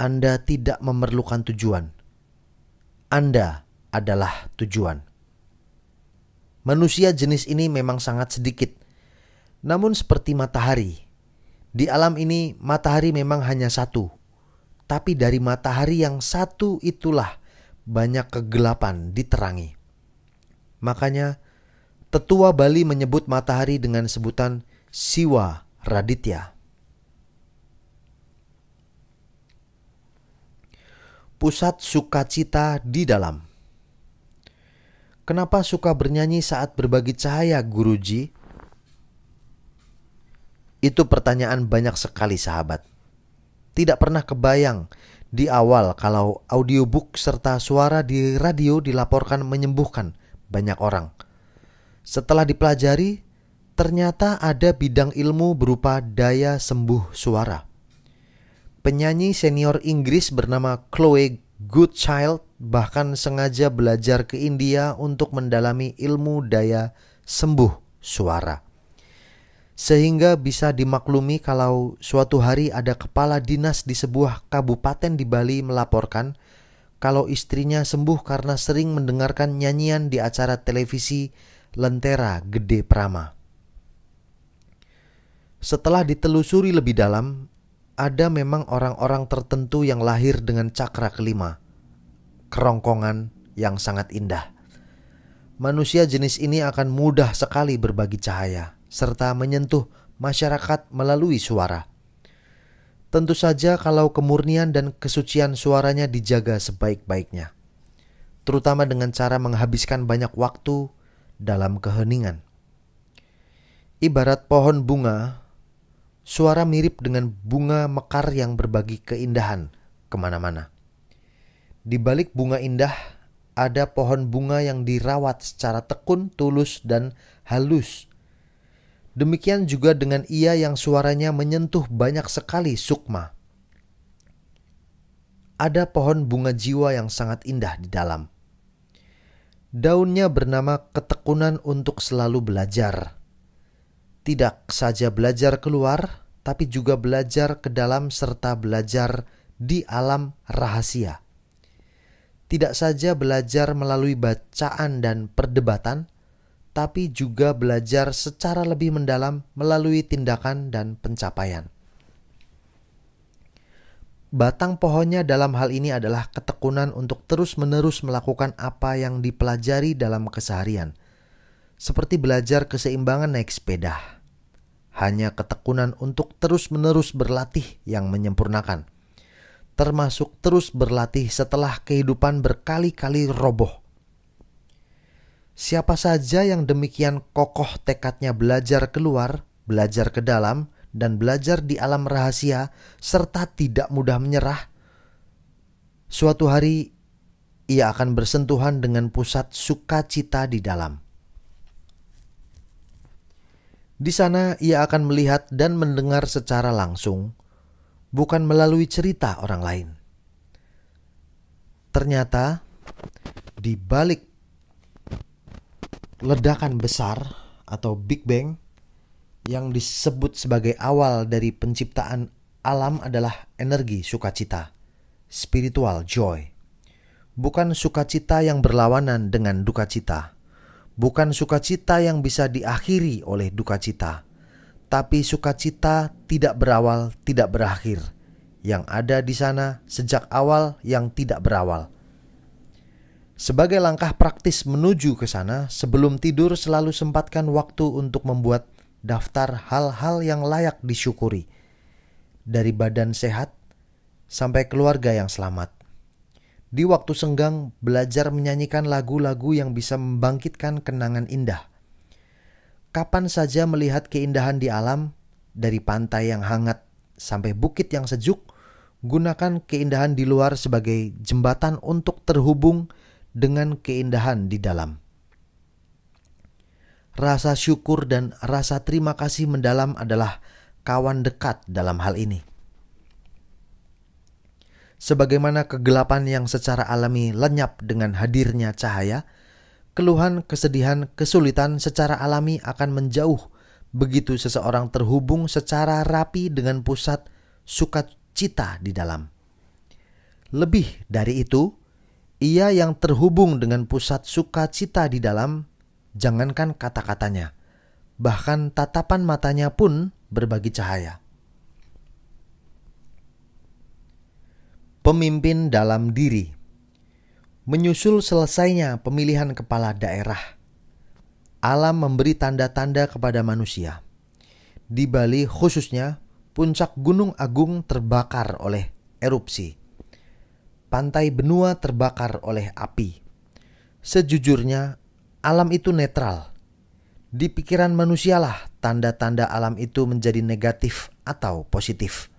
Anda tidak memerlukan tujuan. Anda adalah tujuan. Manusia jenis ini memang sangat sedikit. Namun seperti matahari, di alam ini matahari memang hanya satu. Tapi dari matahari yang satu itulah banyak kegelapan diterangi. Makanya tetua Bali menyebut matahari dengan sebutan Siwa Raditya. Pusat sukacita di dalam. Kenapa suka bernyanyi saat berbagi cahaya, Guruji? Itu pertanyaan banyak sekali sahabat. Tidak pernah kebayang di awal kalau audiobook serta suara di radio dilaporkan menyembuhkan banyak orang. Setelah dipelajari, ternyata ada bidang ilmu berupa daya sembuh suara. Penyanyi senior Inggris bernama Chloe Goodchild bahkan sengaja belajar ke India untuk mendalami ilmu daya sembuh suara. Sehingga bisa dimaklumi kalau suatu hari ada kepala dinas di sebuah kabupaten di Bali melaporkan kalau istrinya sembuh karena sering mendengarkan nyanyian di acara televisi Lentera Gede Prama. Setelah ditelusuri lebih dalam, ada memang orang-orang tertentu yang lahir dengan cakra kelima, kerongkongan yang sangat indah. Manusia jenis ini akan mudah sekali berbagi cahaya, serta menyentuh masyarakat melalui suara. Tentu saja kalau kemurnian dan kesucian suaranya dijaga sebaik-baiknya, terutama dengan cara menghabiskan banyak waktu dalam keheningan. Ibarat pohon bunga, suara mirip dengan bunga mekar yang berbagi keindahan kemana-mana. Di balik bunga indah, ada pohon bunga yang dirawat secara tekun, tulus, dan halus. Demikian juga dengan ia yang suaranya menyentuh banyak sekali sukma. Ada pohon bunga jiwa yang sangat indah di dalam. Daunnya bernama ketekunan untuk selalu belajar. Tidak saja belajar keluar, tapi juga belajar ke dalam serta belajar di alam rahasia. Tidak saja belajar melalui bacaan dan perdebatan, tapi juga belajar secara lebih mendalam melalui tindakan dan pencapaian. Batang pohonnya dalam hal ini adalah ketekunan untuk terus-menerus melakukan apa yang dipelajari dalam keseharian, seperti belajar keseimbangan naik sepeda. Hanya ketekunan untuk terus-menerus berlatih yang menyempurnakan, termasuk terus berlatih setelah kehidupan berkali-kali roboh. Siapa saja yang demikian kokoh tekadnya belajar keluar, belajar ke dalam, dan belajar di alam rahasia, serta tidak mudah menyerah, suatu hari ia akan bersentuhan dengan pusat sukacita di dalam. Di sana ia akan melihat dan mendengar secara langsung, bukan melalui cerita orang lain. Ternyata di balik ledakan besar atau Big Bang yang disebut sebagai awal dari penciptaan alam adalah energi sukacita, spiritual joy. Bukan sukacita yang berlawanan dengan duka cita. Bukan sukacita yang bisa diakhiri oleh duka cita, tapi sukacita tidak berawal, tidak berakhir, yang ada di sana sejak awal yang tidak berawal. Sebagai langkah praktis menuju ke sana, sebelum tidur selalu sempatkan waktu untuk membuat daftar hal-hal yang layak disyukuri, dari badan sehat sampai keluarga yang selamat. Di waktu senggang, belajar menyanyikan lagu-lagu yang bisa membangkitkan kenangan indah. Kapan saja melihat keindahan di alam, dari pantai yang hangat sampai bukit yang sejuk, Gunakan keindahan di luar sebagai jembatan untuk terhubung dengan keindahan di dalam. Rasa syukur dan rasa terima kasih mendalam adalah kawan dekat dalam hal ini. Sebagaimana kegelapan yang secara alami lenyap dengan hadirnya cahaya, keluhan, kesedihan, kesulitan secara alami akan menjauh begitu seseorang terhubung secara rapi dengan pusat sukacita di dalam. Lebih dari itu, ia yang terhubung dengan pusat sukacita di dalam, jangankan kata-katanya, bahkan tatapan matanya pun berbagi cahaya. Pemimpin dalam diri. Menyusul selesainya pemilihan kepala daerah, alam memberi tanda-tanda kepada manusia. Di Bali khususnya, puncak Gunung Agung terbakar oleh erupsi. Pantai benua terbakar oleh api. Sejujurnya, alam itu netral. Di pikiran manusialah tanda-tanda alam itu menjadi negatif atau positif.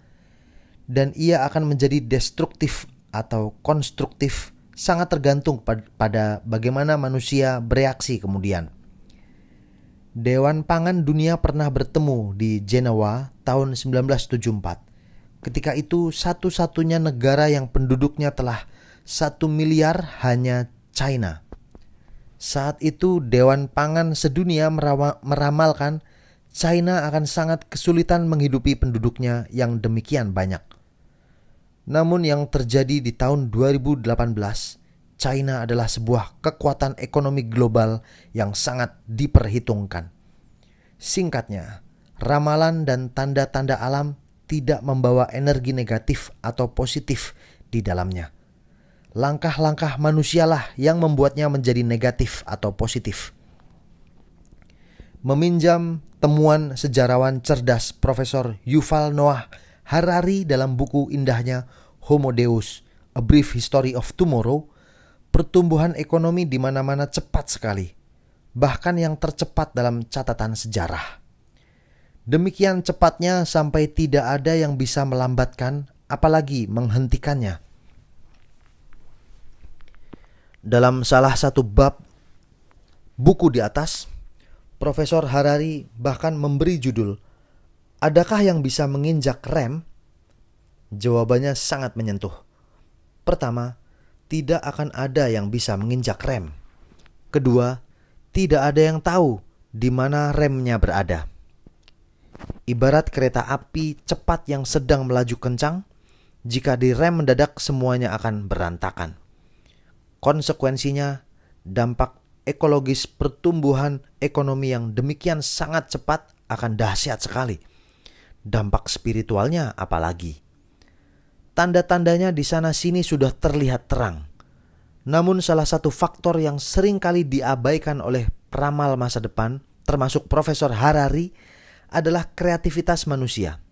Dan ia akan menjadi destruktif atau konstruktif, sangat tergantung pada bagaimana manusia bereaksi kemudian. Dewan Pangan Dunia pernah bertemu di Jenewa tahun 1974. Ketika itu satu-satunya negara yang penduduknya telah 1 miliar hanya China. Saat itu Dewan Pangan Sedunia meramalkan China akan sangat kesulitan menghidupi penduduknya yang demikian banyak. Namun yang terjadi di tahun 2018, China adalah sebuah kekuatan ekonomi global yang sangat diperhitungkan. Singkatnya, ramalan dan tanda-tanda alam tidak membawa energi negatif atau positif di dalamnya. Langkah-langkah manusialah yang membuatnya menjadi negatif atau positif. Meminjam temuan sejarawan cerdas Profesor Yuval Noah Harari dalam buku indahnya Homo Deus, A Brief History of Tomorrow, pertumbuhan ekonomi di mana-mana cepat sekali, bahkan yang tercepat dalam catatan sejarah. Demikian cepatnya sampai tidak ada yang bisa melambatkan, apalagi menghentikannya. Dalam salah satu bab buku di atas, Profesor Harari bahkan memberi judul, "Adakah yang bisa menginjak rem?" Jawabannya sangat menyentuh. Pertama, tidak akan ada yang bisa menginjak rem. Kedua, tidak ada yang tahu di mana remnya berada. Ibarat kereta api cepat yang sedang melaju kencang, jika direm mendadak semuanya akan berantakan. Konsekuensinya, dampak ekologis pertumbuhan ekonomi yang demikian sangat cepat akan dahsyat sekali. Dampak spiritualnya apalagi. Tanda-tandanya di sana-sini sudah terlihat terang. Namun salah satu faktor yang seringkali diabaikan oleh peramal masa depan, termasuk Profesor Harari, adalah kreativitas manusia.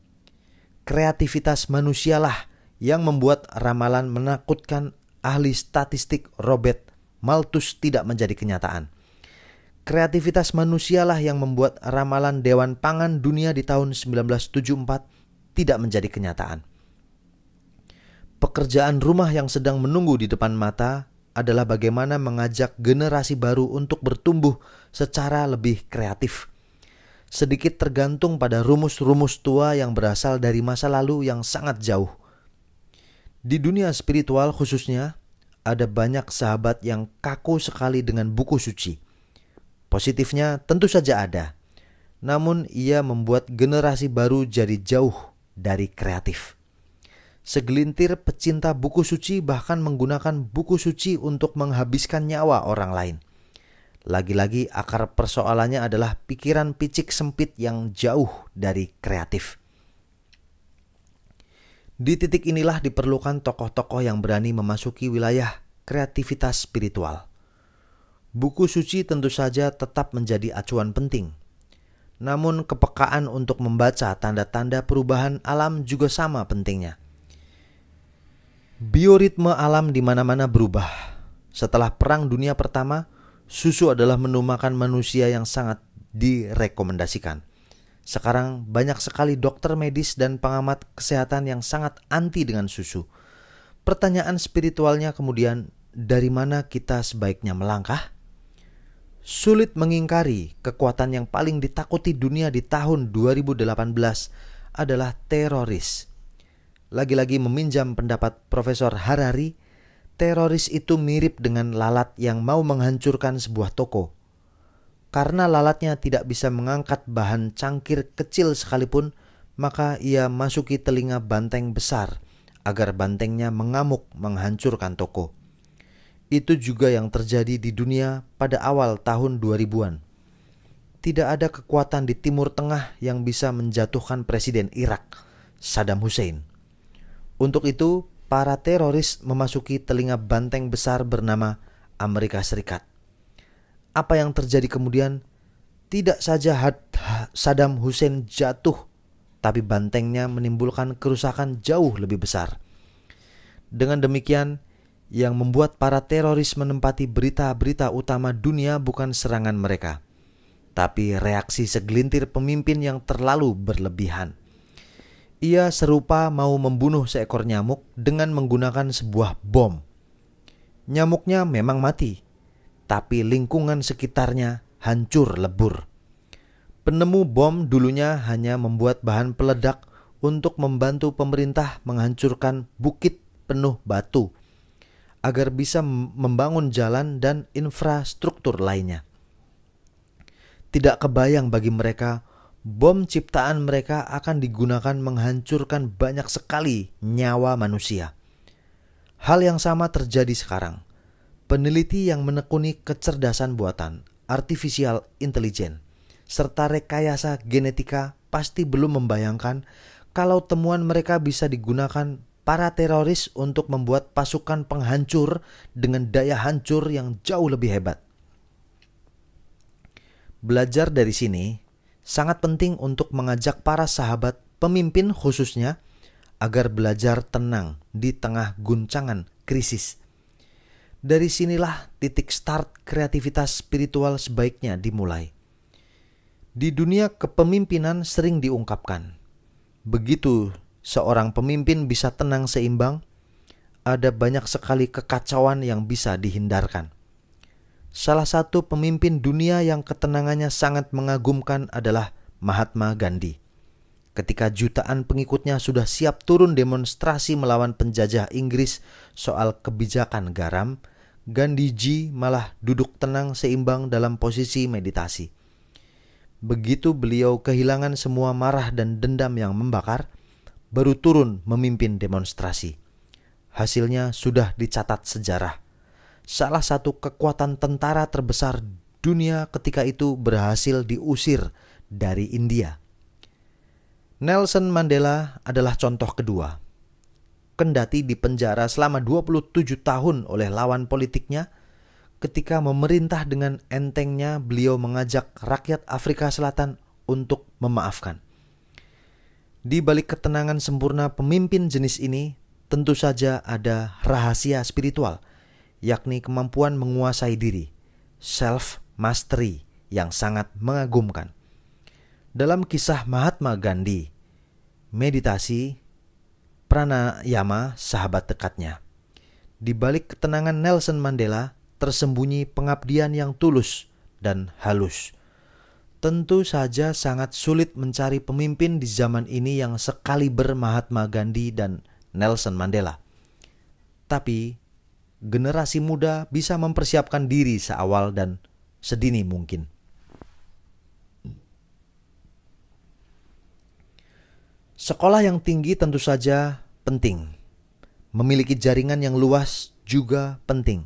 Kreativitas manusialah yang membuat ramalan menakutkan ahli statistik Robert Malthus tidak menjadi kenyataan. Kreativitas manusialah yang membuat ramalan Dewan Pangan Dunia di tahun 1974 tidak menjadi kenyataan. Pekerjaan rumah yang sedang menunggu di depan mata adalah bagaimana mengajak generasi baru untuk bertumbuh secara lebih kreatif. Sedikit tergantung pada rumus-rumus tua yang berasal dari masa lalu yang sangat jauh. Di dunia spiritual khususnya, ada banyak sahabat yang kaku sekali dengan buku suci. Positifnya tentu saja ada, namun ia membuat generasi baru jadi jauh dari kreatif. Segelintir pecinta buku suci bahkan menggunakan buku suci untuk menghabiskan nyawa orang lain. Lagi-lagi akar persoalannya adalah pikiran picik sempit yang jauh dari kreatif. Di titik inilah diperlukan tokoh-tokoh yang berani memasuki wilayah kreativitas spiritual. Buku suci tentu saja tetap menjadi acuan penting. Namun kepekaan untuk membaca tanda-tanda perubahan alam juga sama pentingnya. Bioritme alam di mana-mana berubah. Setelah Perang Dunia Pertama, susu adalah menu makan manusia yang sangat direkomendasikan. Sekarang banyak sekali dokter medis dan pengamat kesehatan yang sangat anti dengan susu. Pertanyaan spiritualnya kemudian, dari mana kita sebaiknya melangkah? Sulit mengingkari kekuatan yang paling ditakuti dunia di tahun 2018 adalah teroris. Lagi-lagi meminjam pendapat Profesor Harari, teroris itu mirip dengan lalat yang mau menghancurkan sebuah toko. Karena lalatnya tidak bisa mengangkat bahan cangkir kecil sekalipun, maka ia masuki telinga banteng besar agar bantengnya mengamuk menghancurkan toko. Itu juga yang terjadi di dunia pada awal tahun 2000-an. Tidak ada kekuatan di Timur Tengah yang bisa menjatuhkan Presiden Irak, Saddam Hussein. Untuk itu, para teroris memasuki telinga banteng besar bernama Amerika Serikat. Apa yang terjadi kemudian? Tidak saja Saddam Hussein jatuh, tapi bantengnya menimbulkan kerusakan jauh lebih besar. Dengan demikian, yang membuat para teroris menempati berita-berita utama dunia bukan serangan mereka, tapi reaksi segelintir pemimpin yang terlalu berlebihan. Ia serupa mau membunuh seekor nyamuk dengan menggunakan sebuah bom. Nyamuknya memang mati, tapi lingkungan sekitarnya hancur lebur. Penemu bom dulunya hanya membuat bahan peledak untuk membantu pemerintah menghancurkan bukit penuh batu agar bisa membangun jalan dan infrastruktur lainnya. Tidak kebayang bagi mereka, bom ciptaan mereka akan digunakan menghancurkan banyak sekali nyawa manusia. Hal yang sama terjadi sekarang. Peneliti yang menekuni kecerdasan buatan, artificial intelligence, serta rekayasa genetika pasti belum membayangkan kalau temuan mereka bisa digunakan para teroris untuk membuat pasukan penghancur dengan daya hancur yang jauh lebih hebat. Belajar dari sini sangat penting untuk mengajak para sahabat pemimpin khususnya agar belajar tenang di tengah guncangan krisis. Dari sinilah titik start kreativitas spiritual sebaiknya dimulai. Di dunia kepemimpinan sering diungkapkan, begitu seorang pemimpin bisa tenang seimbang, ada banyak sekali kekacauan yang bisa dihindarkan. Salah satu pemimpin dunia yang ketenangannya sangat mengagumkan adalah Mahatma Gandhi. Ketika jutaan pengikutnya sudah siap turun demonstrasi melawan penjajah Inggris soal kebijakan garam, Gandhiji malah duduk tenang seimbang dalam posisi meditasi. Begitu beliau kehilangan semua marah dan dendam yang membakar, baru turun memimpin demonstrasi. Hasilnya sudah dicatat sejarah. Salah satu kekuatan tentara terbesar dunia ketika itu berhasil diusir dari India. Nelson Mandela adalah contoh kedua. Kendati dipenjara selama 27 tahun oleh lawan politiknya, ketika memerintah dengan entengnya beliau mengajak rakyat Afrika Selatan untuk memaafkan. Di balik ketenangan sempurna pemimpin jenis ini, tentu saja ada rahasia spiritual, yakni kemampuan menguasai diri, self-mastery yang sangat mengagumkan. Dalam kisah Mahatma Gandhi, meditasi, pranayama sahabat dekatnya. Di balik ketenangan Nelson Mandela, tersembunyi pengabdian yang tulus dan halus. Tentu saja sangat sulit mencari pemimpin di zaman ini yang sekaliber Mahatma Gandhi dan Nelson Mandela. Tapi generasi muda bisa mempersiapkan diri seawal dan sedini mungkin. Sekolah yang tinggi tentu saja penting. Memiliki jaringan yang luas juga penting.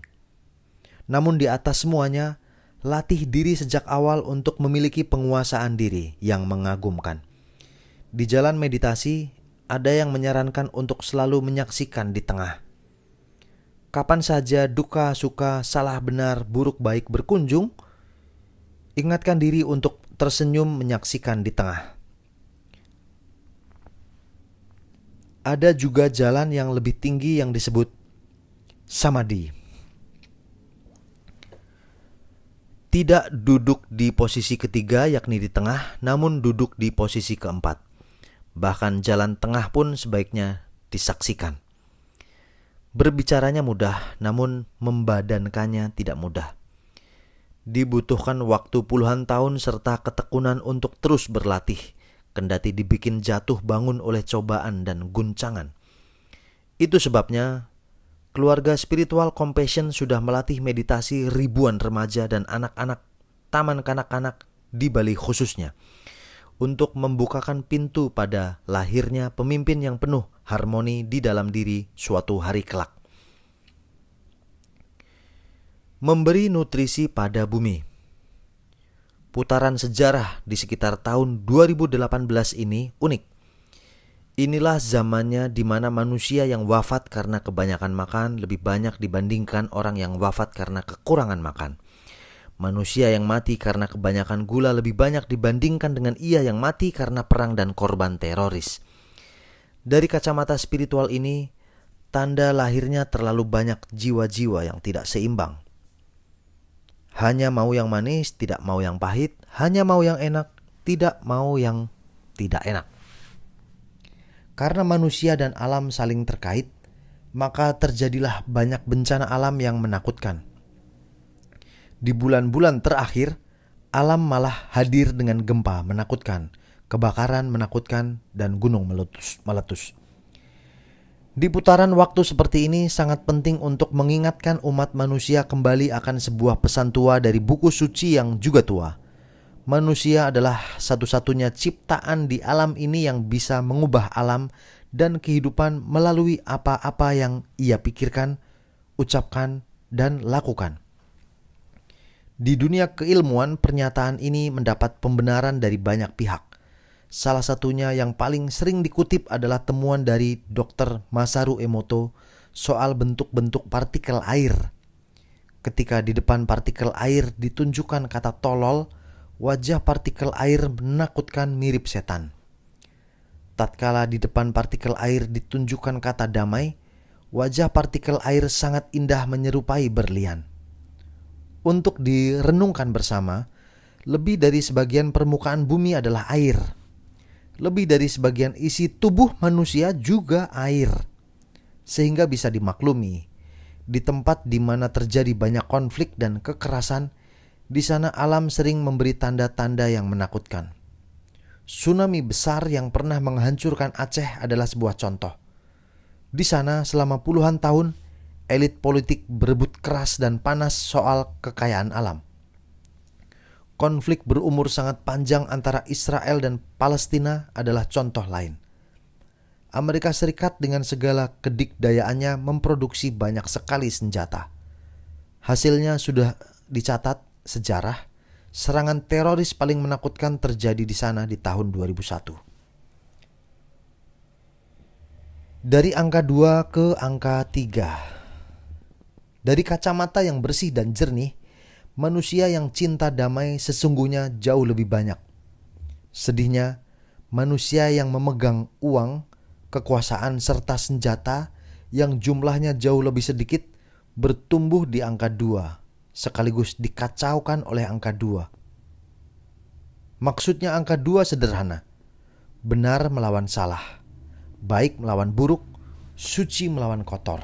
Namun di atas semuanya, latih diri sejak awal untuk memiliki penguasaan diri yang mengagumkan. Di jalan meditasi, ada yang menyarankan untuk selalu menyaksikan di tengah. Kapan saja duka, suka, salah benar, buruk baik berkunjung, ingatkan diri untuk tersenyum menyaksikan di tengah. Ada juga jalan yang lebih tinggi yang disebut samadhi. Tidak duduk di posisi ketiga yakni di tengah, namun duduk di posisi keempat. Bahkan jalan tengah pun sebaiknya disaksikan. Berbicaranya mudah, namun membadankannya tidak mudah. Dibutuhkan waktu puluhan tahun serta ketekunan untuk terus berlatih, kendati dibikin jatuh bangun oleh cobaan dan guncangan. Itu sebabnya keluarga spiritual Compassion sudah melatih meditasi ribuan remaja dan anak-anak taman kanak-kanak di Bali khususnya, untuk membukakan pintu pada lahirnya pemimpin yang penuh harmoni di dalam diri suatu hari kelak. Memberi nutrisi pada bumi. Putaran sejarah di sekitar tahun 2018 ini unik. Inilah zamannya di mana manusia yang wafat karena kebanyakan makan lebih banyak dibandingkan orang yang wafat karena kekurangan makan. Manusia yang mati karena kebanyakan gula lebih banyak dibandingkan dengan ia yang mati karena perang dan korban teroris. Dari kacamata spiritual ini, tanda lahirnya terlalu banyak jiwa-jiwa yang tidak seimbang. Hanya mau yang manis, tidak mau yang pahit. Hanya mau yang enak, tidak mau yang tidak enak. Karena manusia dan alam saling terkait, maka terjadilah banyak bencana alam yang menakutkan. Di bulan-bulan terakhir, alam malah hadir dengan gempa menakutkan, kebakaran menakutkan, dan gunung meletus. Di putaran waktu seperti ini sangat penting untuk mengingatkan umat manusia kembali akan sebuah pesan tua dari buku suci yang juga tua. Manusia adalah satu-satunya ciptaan di alam ini yang bisa mengubah alam dan kehidupan melalui apa-apa yang ia pikirkan, ucapkan, dan lakukan. Di dunia keilmuan, pernyataan ini mendapat pembenaran dari banyak pihak. Salah satunya yang paling sering dikutip adalah temuan dari Dr. Masaru Emoto soal bentuk-bentuk partikel air. Ketika di depan partikel air ditunjukkan kata tolol, wajah partikel air menakutkan mirip setan. Tatkala di depan partikel air ditunjukkan kata damai, wajah partikel air sangat indah menyerupai berlian. Untuk direnungkan bersama, lebih dari sebagian permukaan bumi adalah air. Lebih dari sebagian isi tubuh manusia juga air. Sehingga bisa dimaklumi, di tempat di mana terjadi banyak konflik dan kekerasan, di sana alam sering memberi tanda-tanda yang menakutkan. Tsunami besar yang pernah menghancurkan Aceh adalah sebuah contoh. Di sana selama puluhan tahun, elit politik berebut keras dan panas soal kekayaan alam. Konflik berumur sangat panjang antara Israel dan Palestina adalah contoh lain. Amerika Serikat dengan segala kedikdayaannya memproduksi banyak sekali senjata. Hasilnya sudah dicatat sejarah, serangan teroris paling menakutkan terjadi di sana di tahun 2001. Dari angka 2 ke angka 3. Dari kacamata yang bersih dan jernih, manusia yang cinta damai sesungguhnya jauh lebih banyak. Sedihnya, manusia yang memegang uang, kekuasaan serta senjata yang jumlahnya jauh lebih sedikit bertumbuh di angka 2, sekaligus dikacaukan oleh angka 2. Maksudnya angka 2 sederhana. Benar melawan salah, baik melawan buruk, suci melawan kotor.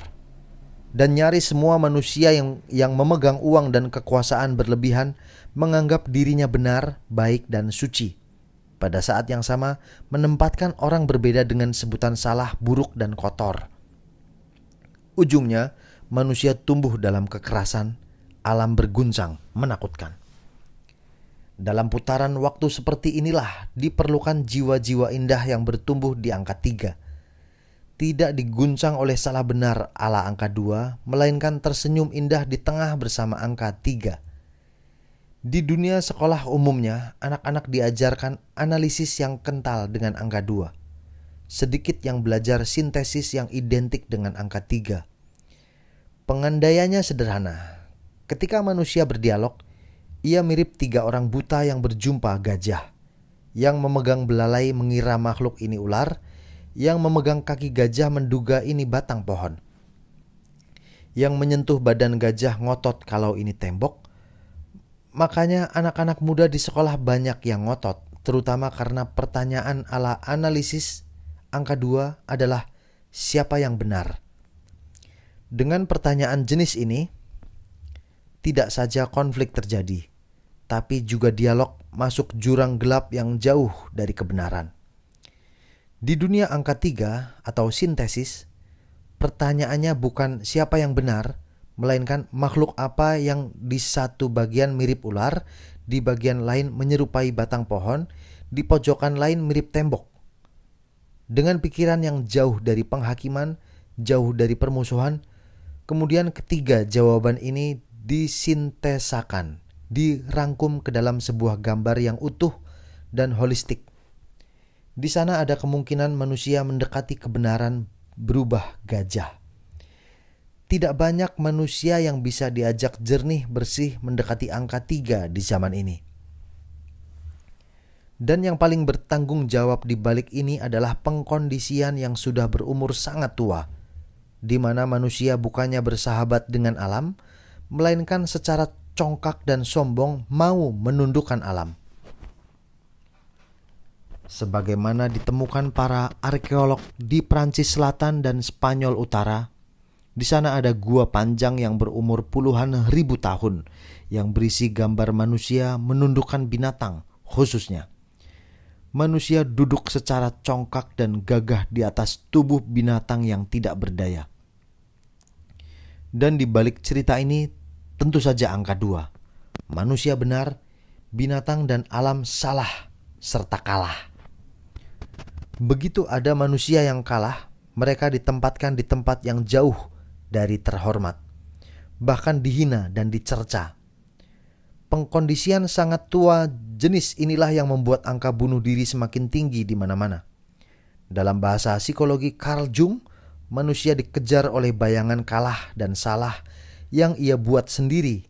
Dan nyaris semua manusia yang memegang uang dan kekuasaan berlebihan menganggap dirinya benar, baik, dan suci. Pada saat yang sama menempatkan orang berbeda dengan sebutan salah, buruk, dan kotor. Ujungnya manusia tumbuh dalam kekerasan, alam berguncang, menakutkan. Dalam putaran waktu seperti inilah diperlukan jiwa-jiwa indah yang bertumbuh di angka 3. Tidak diguncang oleh salah benar ala angka 2, melainkan tersenyum indah di tengah bersama angka 3. Di dunia sekolah umumnya, anak-anak diajarkan analisis yang kental dengan angka 2. Sedikit yang belajar sintesis yang identik dengan angka 3. Pengandaiannya sederhana. Ketika manusia berdialog, ia mirip 3 orang buta yang berjumpa gajah. Yang memegang belalai mengira makhluk ini ular, yang memegang kaki gajah menduga ini batang pohon. Yang menyentuh badan gajah ngotot kalau ini tembok. Makanya anak-anak muda di sekolah banyak yang ngotot, terutama karena pertanyaan ala analisis angka 2 adalah siapa yang benar. Dengan pertanyaan jenis ini, tidak saja konflik terjadi, tapi juga dialog masuk jurang gelap yang jauh dari kebenaran. Di dunia angka 3 atau sintesis, pertanyaannya bukan siapa yang benar, melainkan makhluk apa yang di satu bagian mirip ular, di bagian lain menyerupai batang pohon, di pojokan lain mirip tembok. Dengan pikiran yang jauh dari penghakiman, jauh dari permusuhan, kemudian ketiga jawaban ini disintesakan, dirangkum ke dalam sebuah gambar yang utuh dan holistik. Di sana ada kemungkinan manusia mendekati kebenaran berubah gajah. Tidak banyak manusia yang bisa diajak jernih bersih mendekati angka 3 di zaman ini. Dan yang paling bertanggung jawab di balik ini adalah pengkondisian yang sudah berumur sangat tua, di mana manusia bukannya bersahabat dengan alam, melainkan secara congkak dan sombong mau menundukkan alam. Sebagaimana ditemukan para arkeolog di Prancis Selatan dan Spanyol Utara, di sana ada gua panjang yang berumur puluhan ribu tahun yang berisi gambar manusia menundukkan binatang, khususnya manusia duduk secara congkak dan gagah di atas tubuh binatang yang tidak berdaya. Dan di balik cerita ini tentu saja angka 2. Manusia benar, binatang dan alam salah serta kalah. Begitu ada manusia yang kalah, mereka ditempatkan di tempat yang jauh dari terhormat, bahkan dihina dan dicerca. Pengkondisian sangat tua jenis inilah yang membuat angka bunuh diri semakin tinggi di mana-mana. Dalam bahasa psikologi Carl Jung, manusia dikejar oleh bayangan kalah dan salah yang ia buat sendiri.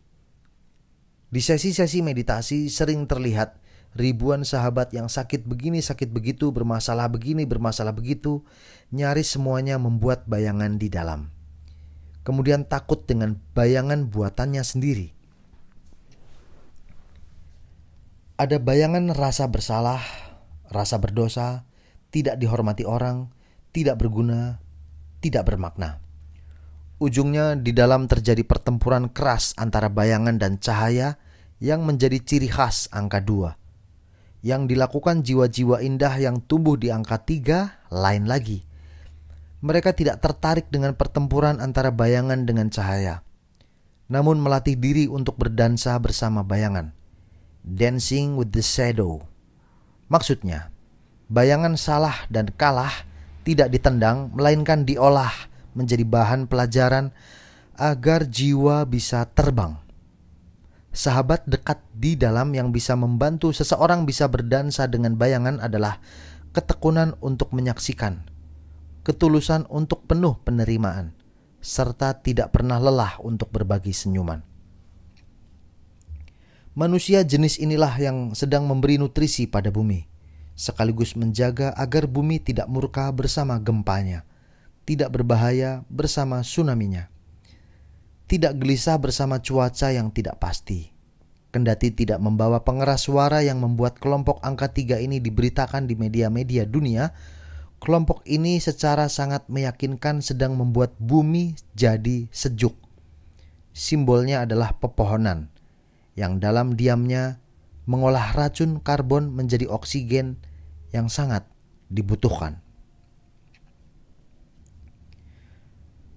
Di sesi-sesi meditasi sering terlihat ribuan sahabat yang sakit begini, sakit begitu, bermasalah begini, bermasalah begitu, nyaris semuanya membuat bayangan di dalam. Kemudian takut dengan bayangan buatannya sendiri. Ada bayangan rasa bersalah, rasa berdosa, tidak dihormati orang, tidak berguna, tidak bermakna. Ujungnya di dalam terjadi pertempuran keras antara bayangan dan cahaya yang menjadi ciri khas angka 2. Yang dilakukan jiwa-jiwa indah yang tumbuh di angka 3 lain lagi. Mereka tidak tertarik dengan pertempuran antara bayangan dengan cahaya, namun melatih diri untuk berdansa bersama bayangan. Dancing with the shadow. Maksudnya, bayangan salah dan kalah tidak ditendang, melainkan diolah menjadi bahan pelajaran agar jiwa bisa terbang. Sahabat dekat di dalam yang bisa membantu seseorang bisa berdansa dengan bayangan adalah ketekunan untuk menyaksikan, ketulusan untuk penuh penerimaan, serta tidak pernah lelah untuk berbagi senyuman. Manusia jenis inilah yang sedang memberi nutrisi pada bumi, sekaligus menjaga agar bumi tidak murka bersama gempanya, tidak berbahaya bersama tsunami-nya, tidak gelisah bersama cuaca yang tidak pasti. Kendati tidak membawa pengeras suara yang membuat kelompok angka 3 ini diberitakan di media-media dunia, kelompok ini secara sangat meyakinkan sedang membuat bumi jadi sejuk. Simbolnya adalah pepohonan yang dalam diamnya mengolah racun karbon menjadi oksigen yang sangat dibutuhkan.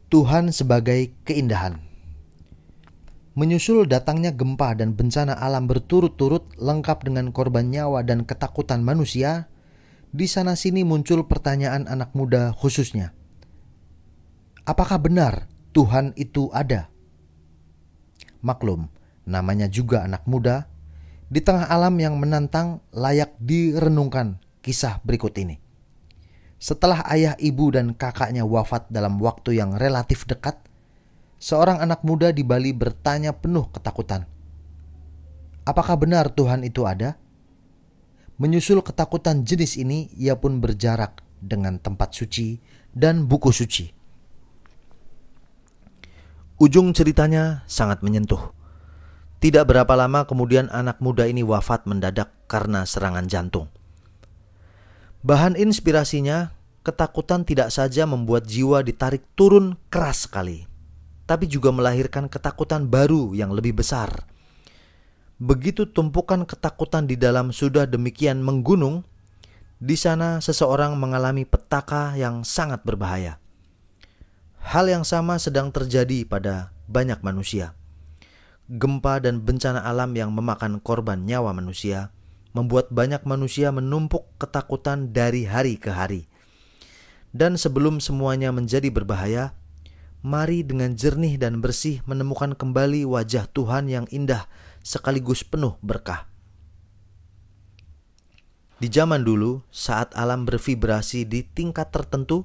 Tuhan sebagai keindahan. Menyusul datangnya gempa dan bencana alam berturut-turut lengkap dengan korban nyawa dan ketakutan manusia, di sana-sini muncul pertanyaan anak muda khususnya. Apakah benar Tuhan itu ada? Maklum, namanya juga anak muda. Di tengah alam yang menantang layak direnungkan kisah berikut ini. Setelah ayah, ibu, dan kakaknya wafat dalam waktu yang relatif dekat, seorang anak muda di Bali bertanya penuh ketakutan. Apakah benar Tuhan itu ada? Menyusul ketakutan jenis ini, ia pun berjarak dengan tempat suci dan buku suci. Ujung ceritanya sangat menyentuh. Tidak berapa lama kemudian anak muda ini wafat mendadak karena serangan jantung. Bahan inspirasinya, ketakutan tidak saja membuat jiwa ditarik turun keras sekali, tapi juga melahirkan ketakutan baru yang lebih besar. Begitu tumpukan ketakutan di dalam sudah demikian menggunung, di sana seseorang mengalami petaka yang sangat berbahaya. Hal yang sama sedang terjadi pada banyak manusia. Gempa dan bencana alam yang memakan korban nyawa manusia membuat banyak manusia menumpuk ketakutan dari hari ke hari. Dan sebelum semuanya menjadi berbahaya, mari dengan jernih dan bersih menemukan kembali wajah Tuhan yang indah sekaligus penuh berkah. Di zaman dulu, saat alam bervibrasi di tingkat tertentu,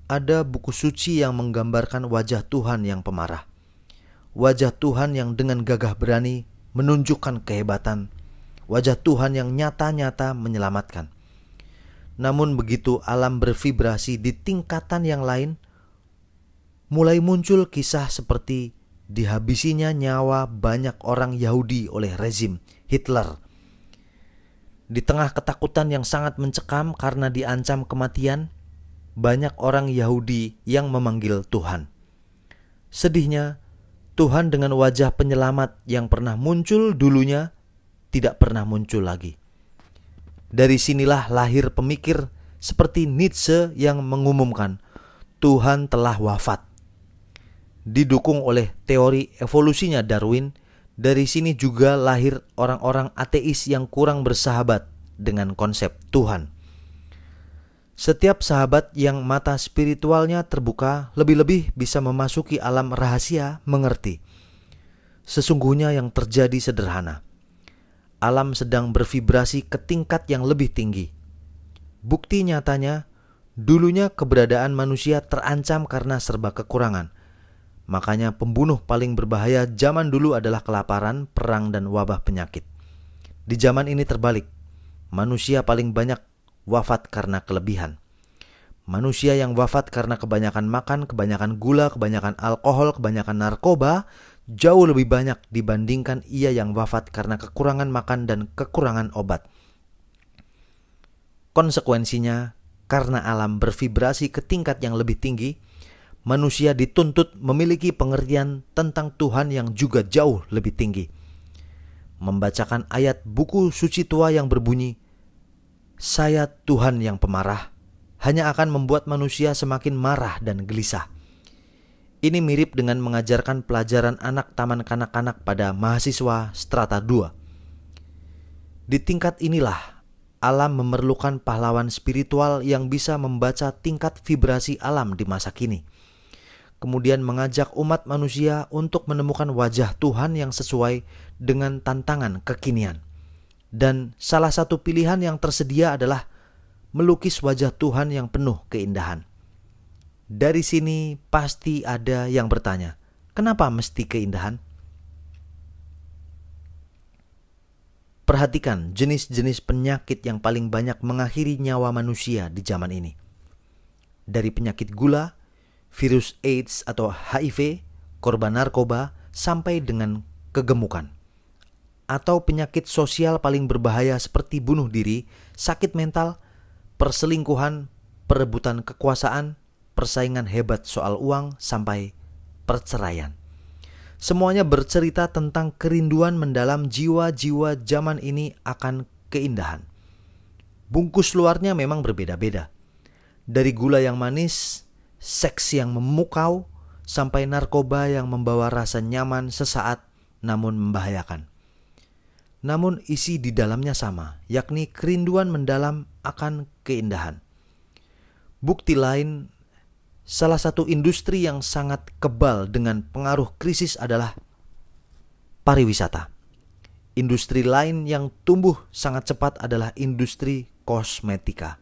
ada buku suci yang menggambarkan wajah Tuhan yang pemarah. Wajah Tuhan yang dengan gagah berani menunjukkan kehebatan. Wajah Tuhan yang nyata-nyata menyelamatkan. Namun begitu alam bervibrasi di tingkatan yang lain, mulai muncul kisah seperti dihabisinya nyawa banyak orang Yahudi oleh rezim Hitler. Di tengah ketakutan yang sangat mencekam karena diancam kematian, banyak orang Yahudi yang memanggil Tuhan. Sedihnya, Tuhan dengan wajah penyelamat yang pernah muncul dulunya tidak pernah muncul lagi. Dari sinilah lahir pemikir seperti Nietzsche yang mengumumkan Tuhan telah wafat. Didukung oleh teori evolusinya Darwin, dari sini juga lahir orang-orang ateis yang kurang bersahabat dengan konsep Tuhan. Setiap sahabat yang mata spiritualnya terbuka lebih-lebih bisa memasuki alam rahasia mengerti. Sesungguhnya yang terjadi sederhana. Alam sedang bervibrasi ke tingkat yang lebih tinggi. Bukti nyatanya, dulunya keberadaan manusia terancam karena serba kekurangan. Makanya pembunuh paling berbahaya zaman dulu adalah kelaparan, perang, dan wabah penyakit. Di zaman ini terbalik. Manusia paling banyak wafat karena kelebihan. Manusia yang wafat karena kebanyakan makan, kebanyakan gula, kebanyakan alkohol, kebanyakan narkoba jauh lebih banyak dibandingkan ia yang wafat karena kekurangan makan dan kekurangan obat. Konsekuensinya, karena alam bervibrasi ke tingkat yang lebih tinggi, manusia dituntut memiliki pengertian tentang Tuhan yang juga jauh lebih tinggi. Membacakan ayat buku suci tua yang berbunyi, "Saya Tuhan yang pemarah," hanya akan membuat manusia semakin marah dan gelisah. Ini mirip dengan mengajarkan pelajaran anak taman kanak-kanak pada mahasiswa strata 2. Di tingkat inilah, alam memerlukan pahlawan spiritual yang bisa membaca tingkat vibrasi alam di masa kini. Kemudian mengajak umat manusia untuk menemukan wajah Tuhan yang sesuai dengan tantangan kekinian. Dan salah satu pilihan yang tersedia adalah melukis wajah Tuhan yang penuh keindahan. Dari sini pasti ada yang bertanya, kenapa mesti keindahan? Perhatikan jenis-jenis penyakit yang paling banyak mengakhiri nyawa manusia di zaman ini. Dari penyakit gula, virus AIDS atau HIV, korban narkoba, sampai dengan kegemukan. Atau penyakit sosial paling berbahaya seperti bunuh diri, sakit mental, perselingkuhan, perebutan kekuasaan, persaingan hebat soal uang, sampai perceraian. Semuanya bercerita tentang kerinduan mendalam jiwa-jiwa zaman ini akan keindahan. Bungkus luarnya memang berbeda-beda. Dari gula yang manis, seks yang memukau, sampai narkoba yang membawa rasa nyaman sesaat namun membahayakan. Namun isi di dalamnya sama, yakni kerinduan mendalam akan keindahan. Bukti lain, salah satu industri yang sangat kebal dengan pengaruh krisis adalah pariwisata. Industri lain yang tumbuh sangat cepat adalah industri kosmetika.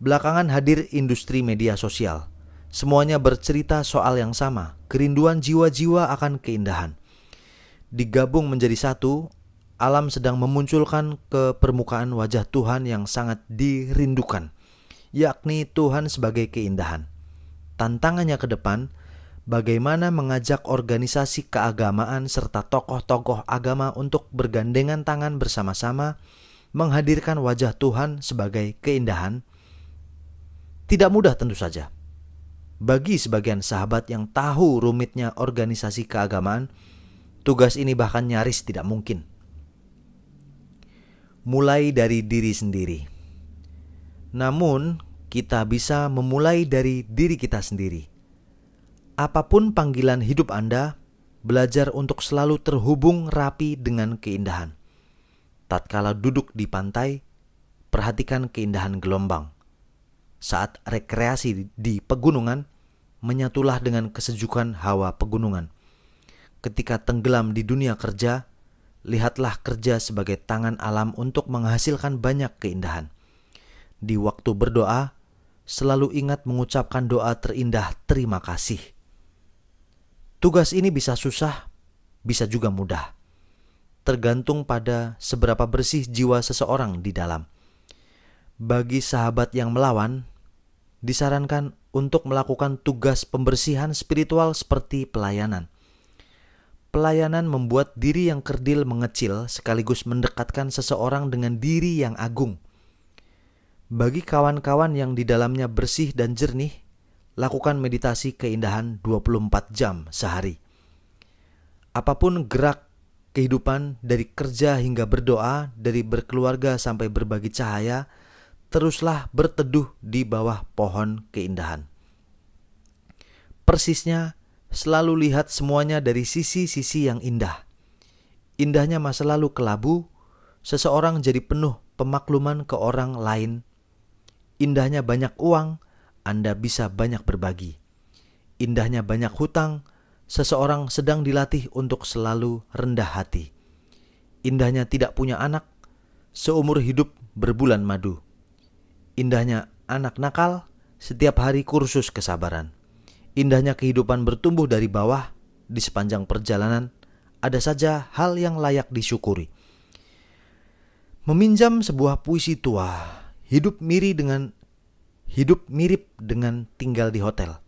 Belakangan hadir industri media sosial. Semuanya bercerita soal yang sama, kerinduan jiwa-jiwa akan keindahan. Digabung menjadi satu, alam sedang memunculkan ke permukaan wajah Tuhan yang sangat dirindukan, yakni Tuhan sebagai keindahan. Tantangannya ke depan, bagaimana mengajak organisasi keagamaan serta tokoh-tokoh agama untuk bergandengan tangan bersama-sama menghadirkan wajah Tuhan sebagai keindahan. Tidak mudah tentu saja. Bagi sebagian sahabat yang tahu rumitnya organisasi keagamaan, tugas ini bahkan nyaris tidak mungkin. Mulai dari diri sendiri. Namun, kita bisa memulai dari diri kita sendiri. Apapun panggilan hidup Anda, belajar untuk selalu terhubung rapi dengan keindahan. Tatkala duduk di pantai, perhatikan keindahan gelombang. Saat rekreasi di pegunungan, menyatulah dengan kesejukan hawa pegunungan. Ketika tenggelam di dunia kerja, lihatlah kerja sebagai tangan alam untuk menghasilkan banyak keindahan. Di waktu berdoa, selalu ingat mengucapkan doa terindah terima kasih. Tugas ini bisa susah, bisa juga mudah. Tergantung pada seberapa bersih jiwa seseorang di dalam. Bagi sahabat yang melawan, disarankan untuk melakukan tugas pembersihan spiritual seperti pelayanan. Pelayanan membuat diri yang kerdil mengecil sekaligus mendekatkan seseorang dengan diri yang agung. Bagi kawan-kawan yang di dalamnya bersih dan jernih, lakukan meditasi keindahan 24 jam sehari. Apapun gerak kehidupan, dari kerja hingga berdoa, dari berkeluarga sampai berbagi cahaya, teruslah berteduh di bawah pohon keindahan. Persisnya, selalu lihat semuanya dari sisi-sisi yang indah. Indahnya masa lalu kelabu, seseorang jadi penuh pemakluman ke orang lain. Indahnya banyak uang, Anda bisa banyak berbagi. Indahnya banyak hutang, seseorang sedang dilatih untuk selalu rendah hati. Indahnya tidak punya anak, seumur hidup berbulan madu. Indahnya anak nakal, setiap hari kursus kesabaran. Indahnya kehidupan bertumbuh dari bawah, di sepanjang perjalanan, ada saja hal yang layak disyukuri. Meminjam sebuah puisi tua, hidup mirip dengan tinggal di hotel.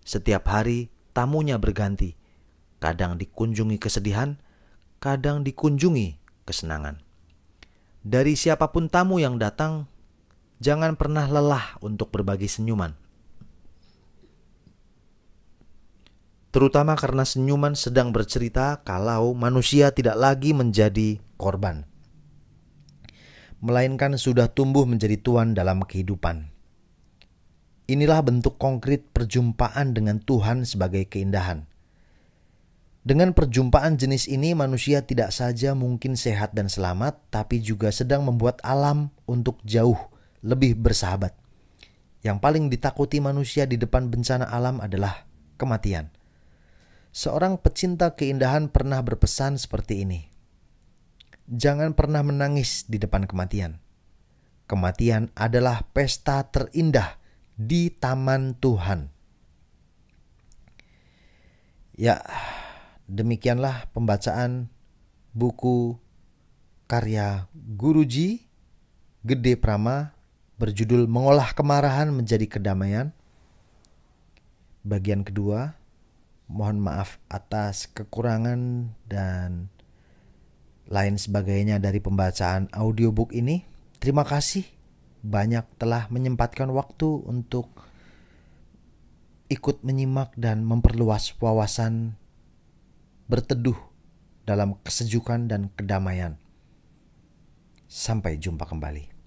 Setiap hari tamunya berganti. Kadang dikunjungi kesedihan, kadang dikunjungi kesenangan. Dari siapapun tamu yang datang, jangan pernah lelah untuk berbagi senyuman. Terutama karena senyuman sedang bercerita kalau manusia tidak lagi menjadi korban, melainkan sudah tumbuh menjadi tuan dalam kehidupan. Inilah bentuk konkret perjumpaan dengan Tuhan sebagai keindahan. Dengan perjumpaan jenis ini, manusia tidak saja mungkin sehat dan selamat, tapi juga sedang membuat alam untuk jauh lebih bersahabat. Yang paling ditakuti manusia di depan bencana alam adalah kematian. Seorang pecinta keindahan pernah berpesan seperti ini: jangan pernah menangis di depan kematian. Kematian adalah pesta terindah di taman Tuhan. Ya, demikianlah pembacaan buku karya Guruji Gede Prama berjudul Mengolah Kemarahan Menjadi Kedamaian. Bagian kedua, mohon maaf atas kekurangan dan lain sebagainya dari pembacaan audiobook ini. Terima kasih banyak telah menyempatkan waktu untuk ikut menyimak dan memperluas wawasan berteduh dalam kesejukan dan kedamaian. Sampai jumpa kembali.